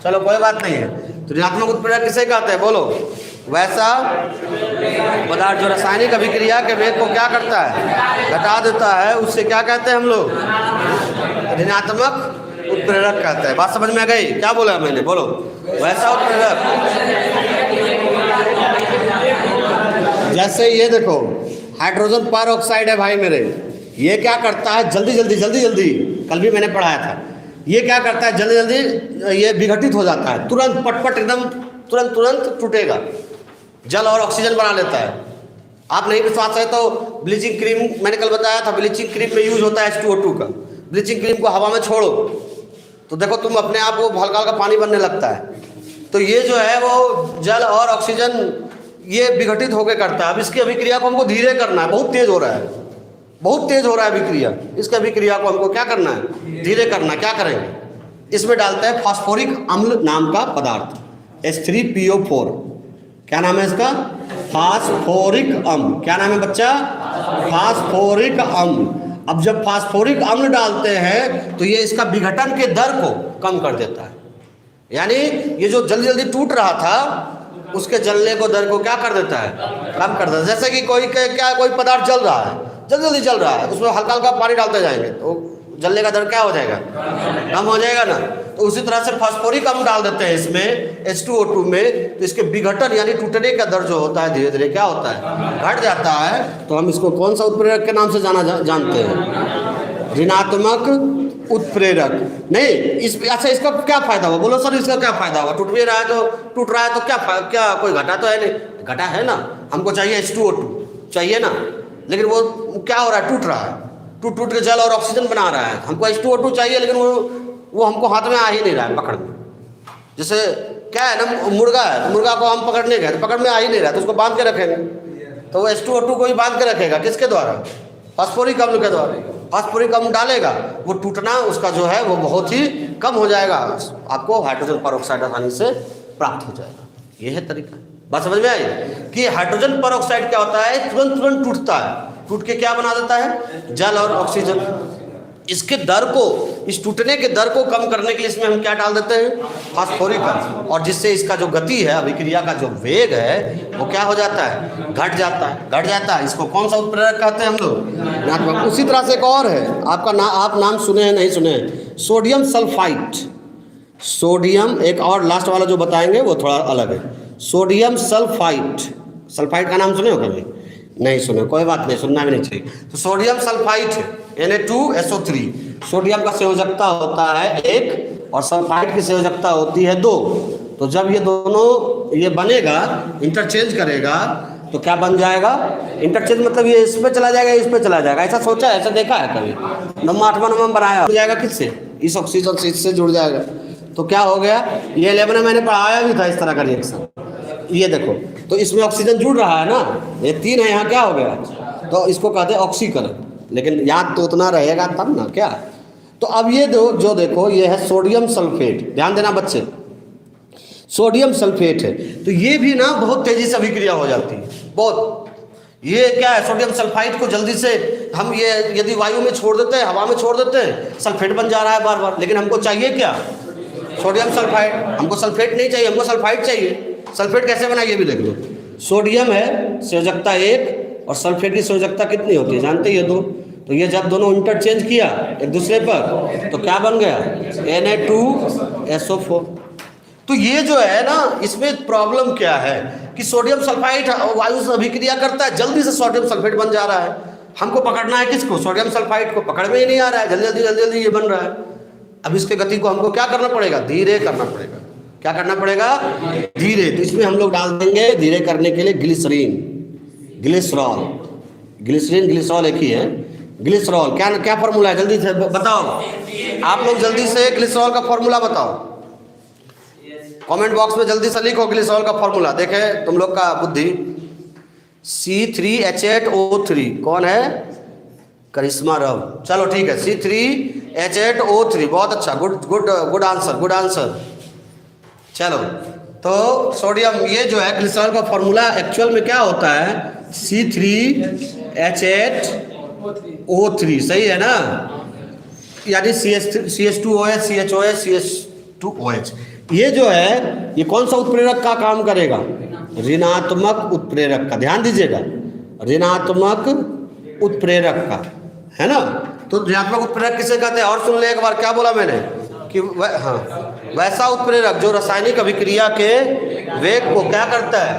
चलो कोई बात नहीं है। तो ऋणात्मक उत्प्रेरक किसे कहते हैं? बोलो। वैसा पदार्थ जो रासायनिक अभिक्रिया के वेग को क्या करता है, घटा देता है, उससे क्या कहते हैं हम लोग? ऋणात्मक उत्प्रेरक कहते हैं। बात समझ में आ गई? क्या बोला मैंने? बोलो। वैसा उत्प्रेरक, जैसे ये देखो हाइड्रोजन पर ऑक्साइड है भाई मेरे, ये क्या करता है, जल्दी जल्दी, कल भी मैंने पढ़ाया था, ये क्या करता है, जल्दी जल्दी ये विघटित हो जाता है, तुरंत पटपट एकदम तुरंत टूटेगा, जल और ऑक्सीजन बना लेता है। आप नहीं विश्वास है तो ब्लीचिंग क्रीम, मैंने कल बताया था, ब्लीचिंग क्रीम में यूज होता है H2O2 का। ब्लीचिंग क्रीम को हवा में छोड़ो तो देखो तुम अपने आप को हल्का हल्का पानी बनने लगता है। तो ये जो है वो जल और ऑक्सीजन ये विघटित होकर करता है। अब इसकी अभिक्रिया को हमको धीरे करना है, बहुत तेज हो रहा है, बहुत तेज हो रहा है अभिक्रिया। इसकी अभिक्रिया को हमको क्या करना है, धीरे करना। क्या करेंगे, इसमें डालते हैं फास्फोरिक अम्ल नाम का पदार्थ, H3PO4। क्या नाम है इसका? फास्फोरिक अम्ल। क्या नाम है बच्चा? फास्फोरिक अम्ल। अब जब फास्फोरिक अम्ल डालते हैं तो ये इसका विघटन के दर को कम कर देता है। यानी ये जो जल्दी जल्दी टूट रहा था उसके जलने को दर को क्या कर देता है, कम कर देता है। जैसे कि कोई पदार्थ जल रहा है, जल्दी जल रहा है, उसमें हल्का हल्का पानी डालते जाएंगे तो जलने का दर क्या हो जाएगा, कम हो जाएगा ना। तो उसी तरह से फास्फोरिक अम्ल डाल देते हैं इसमें H2O2 में, तो इसके विघटन यानी टूटने का दर जो होता है धीरे धीरे क्या होता है, घट जाता है। तो हम इसको कौन सा उत्प्रेरक के नाम से जानते हैं? ऋणात्मक उत्प्रेरक। नहीं अच्छा, इसका क्या फायदा हुआ? बोलो सर इसका क्या फायदा हुआ? टूट रहा है तो क्या कोई घटा तो है नहीं? घटा है ना, हमको चाहिए H2O2 चाहिए ना, लेकिन वो क्या हो रहा है, टूट रहा है, टूट के जल और ऑक्सीजन बना रहा है। हमको H2O2 चाहिए लेकिन वो हमको हाथ में आ ही नहीं रहा है, पकड़ में। जैसे क्या है ना, मुर्गा है तो मुर्गा को हम पकड़ने गए तो पकड़ में आ ही नहीं रहा, तो उसको बांध के रखेंगे, तो वो H2O2 को ही बांध के रखेगा, किसके द्वारा? फास्फोरिक अम्ल के द्वारा। फास्फोरिक अम्ल डालेगा, वो टूटना उसका जो है वो बहुत ही कम हो जाएगा, आपको हाइड्रोजन परऑक्साइड आसानी से प्राप्त हो जाएगा। ये है तरीका। बात समझ में आई कि हाइड्रोजन परऑक्साइड क्या होता है, तुरंत टूटता है, टूट के क्या बना देता है, जल और ऑक्सीजन। इसके दर को इस टूटने के दर को कम करने के लिए इसमें हम क्या डाल देते हैं, फास्फोरिक एसिड, और जिससे इसका जो गति है, अभिक्रिया का जो वेग है वो क्या हो जाता है, घट जाता है। इसको कौन सा उत्प्रेरक कहते हैं हम लोग, उसी तरह से एक और है आपका आप नाम सुने हैं नहीं सुने हैं, सोडियम सल्फाइड। सोडियम, एक और लास्ट वाला जो बताएंगे वो थोड़ा अलग है, सोडियम सल्फाइड। सल्फाइड का नाम सुने हो कभी, नहीं सुने, कोई बात नहीं, सुनना भी नहीं चाहिए। तो सोडियम सल्फाइड Na2SO3, सोडियम का संयोजकता होता है 1 और सल्फाइड की संयोजकता होती है 2। तो जब ये दोनों ये बनेगा, इंटरचेंज करेगा, तो क्या बन जाएगा, इंटरचेंज मतलब ये इस पे चला जाएगा, इस पे चला जाएगा, ऐसा सोचा है, ऐसा देखा है कभी, 8वां नंबर बनाया हो जाएगा, किससे, इस ऑक्सीजन से इससे जुड़ जाएगा। तो क्या हो गया, ये 11 में मैंने पढ़ाया भी था इस तरह का रिएक्शन, ये देखो, तो इसमें ऑक्सीजन जुड़ रहा है ना, ये 3 है, यहाँ क्या हो गया, तो इसको कहते हैं ऑक्सीकरण, लेकिन याद तो उतना रहेगा तब ना क्या। तो अब ये जो देखो, ये है सोडियम सल्फेट, ध्यान देना बच्चे, सोडियम सल्फेट है, तो ये भी ना बहुत तेजी से अभिक्रिया हो जाती है, बहुत। ये क्या है, सोडियम सल्फाइड को जल्दी से हम ये यदि वायु में छोड़ देते हैं, हवा में छोड़ देते हैं, सल्फेट बन जा रहा है बार बार, लेकिन हमको चाहिए क्या, सोडियम सल्फाइड, हमको सल्फेट नहीं चाहिए, हमको सल्फाइड चाहिए। सल्फेट कैसे बना ये भी देख लो, सोडियम है संयोजकता 1 और सल्फेट की संयोजकता कितनी होती है जानते ही हो 2। तो ये जब दोनों इंटरचेंज किया एक दूसरे पर तो क्या बन गया, Na2SO4। तो ये जो है ना, इसमें प्रॉब्लम क्या है कि सोडियम सल्फाइड वायु से अभिक्रिया करता है, जल्दी से सोडियम सल्फेट बन जा रहा है, हमको पकड़ना है किसको, सोडियम सल्फाइड को, पकड़ में ही नहीं आ रहा है, जल्दी जल्दी ये बन रहा है। अब इसके गति को हमको क्या करना पड़ेगा, धीरे करना पड़ेगा, क्या करना पड़ेगा, धीरे। तो इसमें हम लोग डाल देंगे धीरे करने के लिए ग्लिसरीन, ग्लिसरॉल, ग्लिसरॉल एक ही है, ग्लिसरॉल। क्या फॉर्मूला है, जल्दी से बताओ आप लोग, जल्दी से ग्लिसरॉल का फॉर्मूला बताओ, कमेंट बॉक्स में जल्दी से लिखो ग्लिसरॉल का फॉर्मूला, देखे तुम लोग का बुद्धि। C3H8O3 कौन है, करिश्मा राव, चलो ठीक है, C3H8O3, बहुत अच्छा, गुड आंसर। चलो, तो सोडियम, ये जो है ग्लिसरॉल का फॉर्मूला एक्चुअल में क्या होता है, C3H8O3, सही है ना, यानी CH2OH, CHOH, CH2OH। ये जो है ये कौन सा उत्प्रेरक का काम करेगा, ऋणात्मक उत्प्रेरक का, ध्यान दीजिएगा, ऋणात्मक उत्प्रेरक का, है ना। तो ऋणात्मक उत्प्रेरक किसे कहते हैं, और सुन ले एक बार, क्या बोला मैंने कि हाँ, वैसा उत्प्रेरक जो रासायनिक अभिक्रिया के वेग को क्या करता है,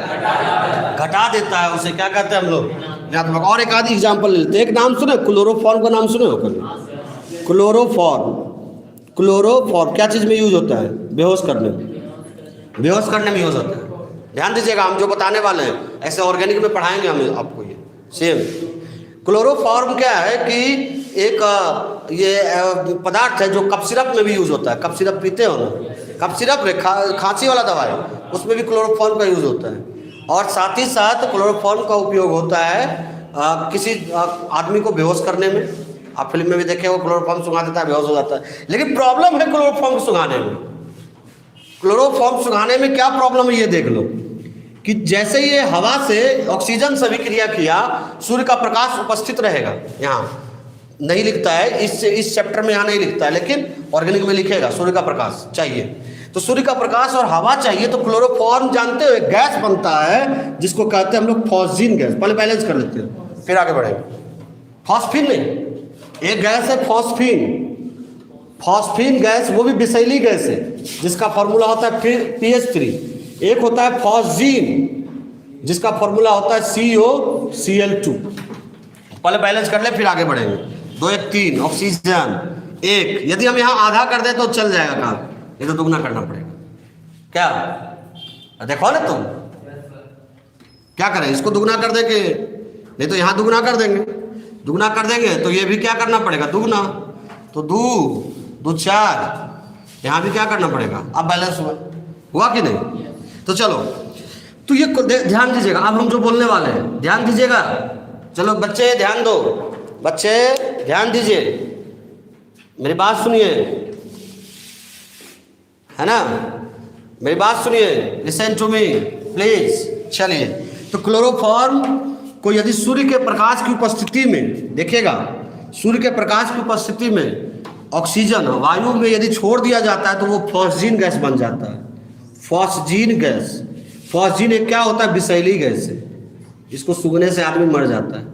घटा देता है, उसे क्या कहते हैं हम लोग, ऋणात्मक। और एक आधी एग्जाम्पल लेते हैं, एक नाम सुने, क्लोरोफॉर्म का नाम सुने हो कभी, क्लोरोफॉर्म क्या चीज़ में यूज होता है, बेहोश करने में यूज होता है। ध्यान दीजिएगा, हम जो बताने वाले हैं ऐसे ऑर्गेनिक में पढ़ाएंगे हम आपको, ये सेम। क्लोरोफॉर्म क्या है कि एक ये पदार्थ है जो कफ सिरप में भी यूज होता है, कफ सिरप पीते हो ना, कफ सिरप खांसी वाला दवाई, उसमें भी क्लोरोफॉर्म का यूज होता है। और साथ ही साथ क्लोरोफॉर्म का उपयोग होता है किसी आदमी को बेहोश करने में, आप फिल्म में भी देखे वो क्लोरोफॉर्म सुंघा देता है, बेहोश हो जाता है। लेकिन प्रॉब्लम है क्लोरोफॉर्म सुंघाने में, क्लोरोफॉर्म सुंघाने में क्या प्रॉब्लम है ये देख लो, कि जैसे ये हवा से ऑक्सीजन से अभिक्रिया किया, सूर्य का प्रकाश उपस्थित रहेगा, यहाँ नहीं लिखता है, इस चैप्टर में यहाँ नहीं लिखता है, लेकिन ऑर्गेनिक में लिखेगा सूर्य का प्रकाश चाहिए। तो सूर्य का प्रकाश और हवा चाहिए, तो क्लोरोफॉर्म जानते हो एक गैस बनता है जिसको कहते हैं हम लोग फॉस्फीन गैस। पहले बैलेंस कर लेते हैं फिर आगे बढ़ेंगे। फॉस्फीन नहीं, एक गैस है फॉस्फीन गैस, वो भी विषैली गैस है जिसका फॉर्मूला होता है PH3। एक होता है फॉस्जीन जिसका फॉर्मूला होता है COCl2। पहले बैलेंस कर ले फिर आगे बढ़ेंगे। 2 1 3 ऑक्सीजन 1, यदि हम यहाँ आधा कर दे तो चल जाएगा काम, ये तो दुगना करना पड़ेगा। क्या देखो ना तुम क्या करें, इसको दुगना कर देंगे, नहीं तो यहाँ दुगना कर देंगे, दुगना कर देंगे तो ये भी क्या करना पड़ेगा, दुगना, तो 2 4, यहाँ भी क्या करना पड़ेगा। अब बैलेंस हुआ कि नहीं। तो चलो, तो ये ध्यान दीजिएगा, अब हम जो बोलने वाले हैं ध्यान दीजिएगा। चलो बच्चे ध्यान दो, बच्चे ध्यान दीजिए, मेरी बात सुनिए, है ना, मेरी बात सुनिए, लिसन टू मी प्लीज। चलिए, तो क्लोरोफॉर्म को यदि सूर्य के प्रकाश की उपस्थिति में, देखिएगा सूर्य के प्रकाश की उपस्थिति में ऑक्सीजन वायु में यदि छोड़ दिया जाता है तो वो फॉस्जीन गैस बन जाता है। फॉस्जीन गैस, फॉस्जीन एक क्या होता है? विषैली गैस है। इसको सूंघने से आदमी मर जाता है।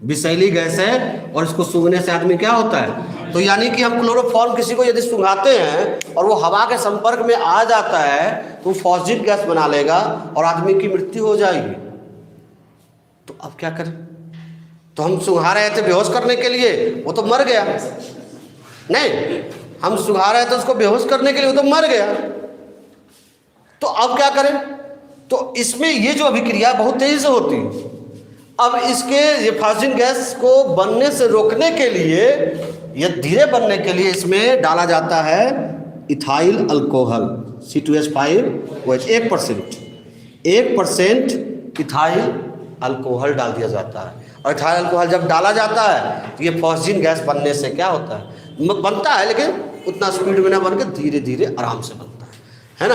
विषैली गैस है और इसको सूंघने से आदमी क्या होता है? तो यानी कि हम क्लोरोफॉर्म किसी को यदि सूंघाते हैं और वो हवा के संपर्क में आ जाता है तो फॉस्जीन गैस बना लेगा और आदमी की मृत्यु हो जाएगी। तो अब क्या करें? तो हम सूंघा रहे थे बेहोश करने के लिए, वो तो मर गया। नहीं, हम सूंघा रहे थे उसको बेहोश करने के लिए, वो तो मर गया। तो अब क्या करें? तो इसमें ये जो अभिक्रिया बहुत तेजी से होती है। अब इसके ये फॉस्जीन गैस को बनने से रोकने के लिए या धीरे बनने के लिए इसमें डाला जाता है ethyl alcohol C2H5OH। 1% ethyl alcohol डाल दिया जाता है। और इथाइल अल्कोहल जब डाला जाता है तो ये फॉस्जीन गैस बनने से क्या होता है? बनता है लेकिन उतना स्पीड में ना बन के धीरे धीरे आराम से बनता है ना।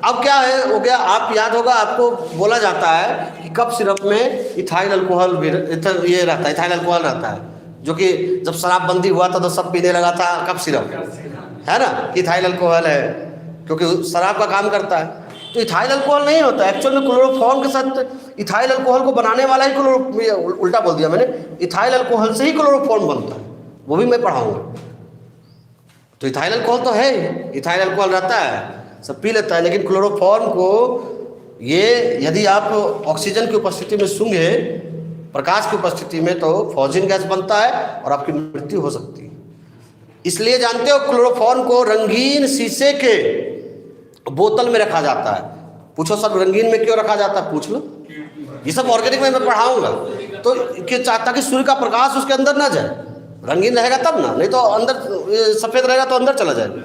अब क्या है हो गया, आप याद होगा आपको बोला जाता है कि कप सिरप में इथाइल अल्कोहल भी ये रहता है, इथाइल अल्कोहल रहता है, जो कि जब शराबबंदी हुआ था तो सब पीने लगा था कप सिरप, है ना, इथाइल अल्कोहल है क्योंकि शराब का काम करता है। तो इथाइल अल्कोहल नहीं होता एक्चुअल में, क्लोरोफॉर्म के साथ इथाइल अल्कोहल को बनाने वाला ही उल्टा बोल दिया मैंने, इथाइल अल्कोहल से ही क्लोरोफॉर्म बनता है, वो भी मैं पढ़ाऊंगा। तो इथाइल अल्कोहल तो है, इथाइल अल्कोहल रहता है, सब पी लेता है, लेकिन क्लोरोफॉर्म को ये यदि आप ऑक्सीजन की उपस्थिति में सूंघे, प्रकाश की उपस्थिति में, तो फॉस्जीन गैस बनता है और आपकी मृत्यु हो सकती है। इसलिए जानते हो क्लोरोफॉर्म को रंगीन शीशे के बोतल में रखा जाता है। पूछो सब रंगीन में क्यों रखा जाता है? पूछ लो, ये सब ऑर्गेनिक में मैं पढ़ाऊंगा। तो ताकि सूर्य का प्रकाश उसके अंदर ना जाए, रंगीन रहेगा तब ना, नहीं तो अंदर सफ़ेद रहेगा तो अंदर चला जाएगा।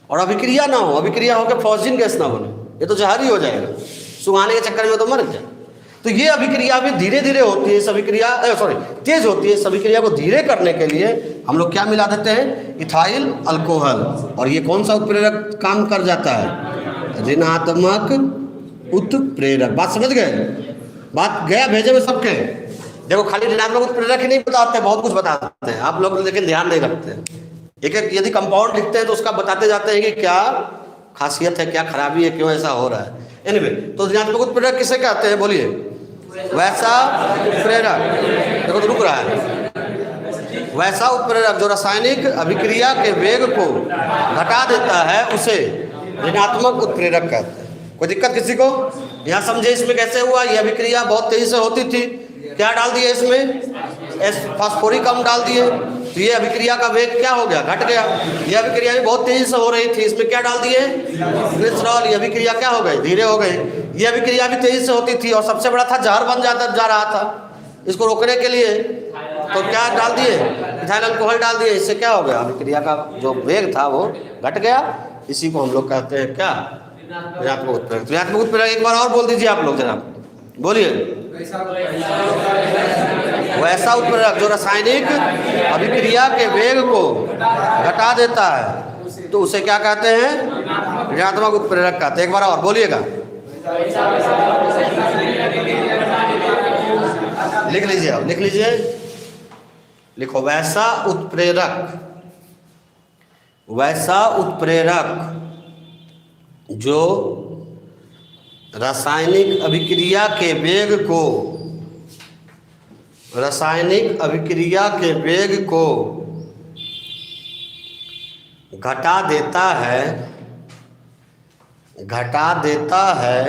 और अभिक्रिया ना हो, अभिक्रिया होकर फॉस्जीन गैस ना बने, ये तो जहर ही हो जाएगा, सुंघाने के चक्कर में तो मर जाए। तो ये अभिक्रिया भी धीरे धीरे होती है, इस अभिक्रिया तेज होती है। इस अभिक्रिया को धीरे करने के लिए हम लोग क्या मिला देते हैं? Ethyl alcohol. और ये कौन सा उत्प्रेरक काम कर जाता है? ऋणात्मक उत्प्रेरक। बात समझ गए? बात गया भेजे में सबके? देखो खाली ऋणात्मक उत्प्रेरक ही नहीं बताते, बहुत कुछ बताते हैं आप लोग, लेकिन ध्यान नहीं रखते। एक एक यदि कंपाउंड लिखते हैं तो उसका बताते जाते हैं कि क्या खासियत है, क्या खराबी है, क्यों ऐसा हो रहा है। एनीवे, तो ऋणात्मक उत्प्रेरक किसे कहते हैं? बोलिए। वैसा उत्प्रेरक, देखो तो रुक रहा है। वैसा उत्प्रेरक जो रासायनिक अभिक्रिया के वेग को घटा देता है उसे ऋणात्मक उत्प्रेरक कहते हैं। कोई दिक्कत किसी को? यहाँ समझे इसमें कैसे हुआ? यह अभिक्रिया बहुत तेजी से होती थी, क्या डाल दिए इसमें? फास्फोरिक अम्ल डाल दिए, तो ये अभिक्रिया का वेग क्या हो गया? घट गया। ये अभिक्रिया भी बहुत तेजी से हो रही थी, इसमें क्या डाल दिए? ग्लिसरॉल। ये अभिक्रिया क्या हो गई? धीरे हो गई। ये अभिक्रिया भी तेजी से होती थी और सबसे बड़ा था जहर बन जा रहा था। इसको रोकने के लिए तो क्या डाल दिए? इथाइल अल्कोहल डाल दिए। इससे क्या हो गया? अभिक्रिया का जो वेग था वो घट गया। इसी को हम लोग कहते हैं क्या? ऋणात्मक उत्प्रेरक। ऋणात्मक उत्प्रेरक एक बार और बोल दीजिए आप लोग, जरा बोलिए। वैसा उत्प्रेरक जो रासायनिक अभिक्रिया के वेग को घटा देता है तो उसे क्या कहते हैं? ऋणात्मक उत्प्रेरक कहते हैं। एक बार और बोलिएगा, लिख लीजिए, आप लिख लीजिए, लिखो। वैसा उत्प्रेरक, वैसा उत्प्रेरक जो रासायनिक अभिक्रिया के वेग को, रासायनिक अभिक्रिया के वेग को घटा देता है, घटा देता है,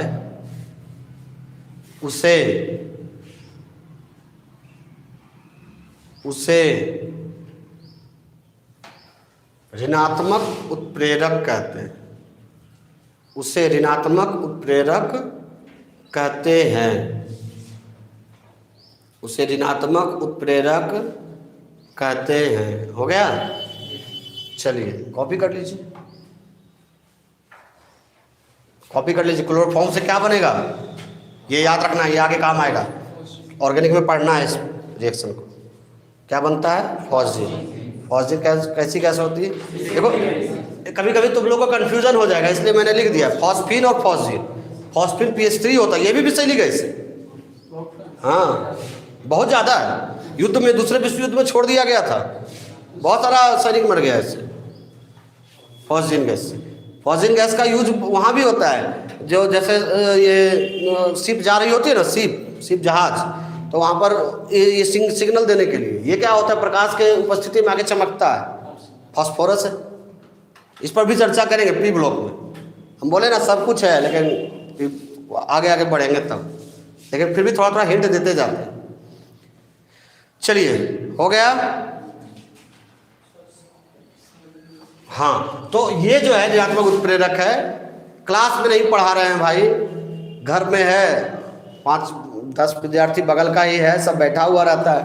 उसे ऋणात्मक उत्प्रेरक कहते हैं। उसे ऋणात्मक उत्प्रेरक कहते हैं। उसे ऋणात्मक उत्प्रेरक कहते हैं। हो गया? चलिए कॉपी कर लीजिए, कॉपी कर लीजिए। क्लोरोफॉर्म से क्या बनेगा ये याद रखना, ये आगे काम आएगा। ऑर्गेनिक में पढ़ना है इस रिएक्शन को। क्या बनता है? फॉस्जीन। फॉस्जीन कैसी गैस होती है? देखो कभी कभी तुम लोगों को कन्फ्यूजन हो जाएगा, इसलिए मैंने लिख दिया फॉस्फीन और फॉस्जीन। फॉस्फीन PH3 होता है, ये भी विषैली गैस है। हाँ बहुत ज़्यादा है, युद्ध में, दूसरे विश्व युद्ध में छोड़ दिया गया था। बहुत सारा सैनिक मर गया इससे, फॉस्जीन गैस से। फॉस्जीन गैस का यूज वहाँ भी होता है, जो जैसे ये शिप जा रही होती है ना, शिप जहाज, तो वहाँ पर ये सिग्नल देने के लिए ये क्या होता है, प्रकाश के उपस्थिति में आगे चमकता है, फास्फोरस है। इस पर भी चर्चा करेंगे प्री ब्लॉक में। हम बोले ना सब कुछ है, लेकिन आगे आगे बढ़ेंगे तब, लेकिन फिर भी थोड़ा थोड़ा हिंट देते जाते हैं। चलिए, हो गया। हाँ, तो ये जो है ऋणात्मक उत्प्रेरक है, क्लास में नहीं पढ़ा रहे हैं भाई, घर में है, 5-10 विद्यार्थी बगल का ही है, सब बैठा हुआ रहता है,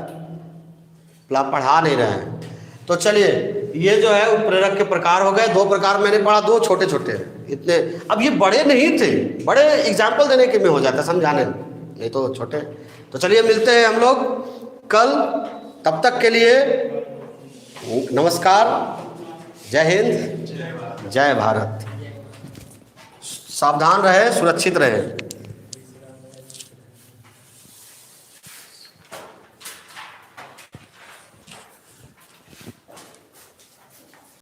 पढ़ा नहीं रहे हैं। तो चलिए, ये जो है उत्प्रेरक के प्रकार हो गए। 2 प्रकार मैंने पढ़ा, 2 छोटे छोटे इतने। अब ये बड़े नहीं थे, बड़े एग्जाम्पल देने के में हो जाता, समझाने में, नहीं तो छोटे। तो चलिए मिलते हैं हम लोग कल, तब तक के लिए नमस्कार, जय हिंद, जय भारत। सावधान रहे, सुरक्षित रहे।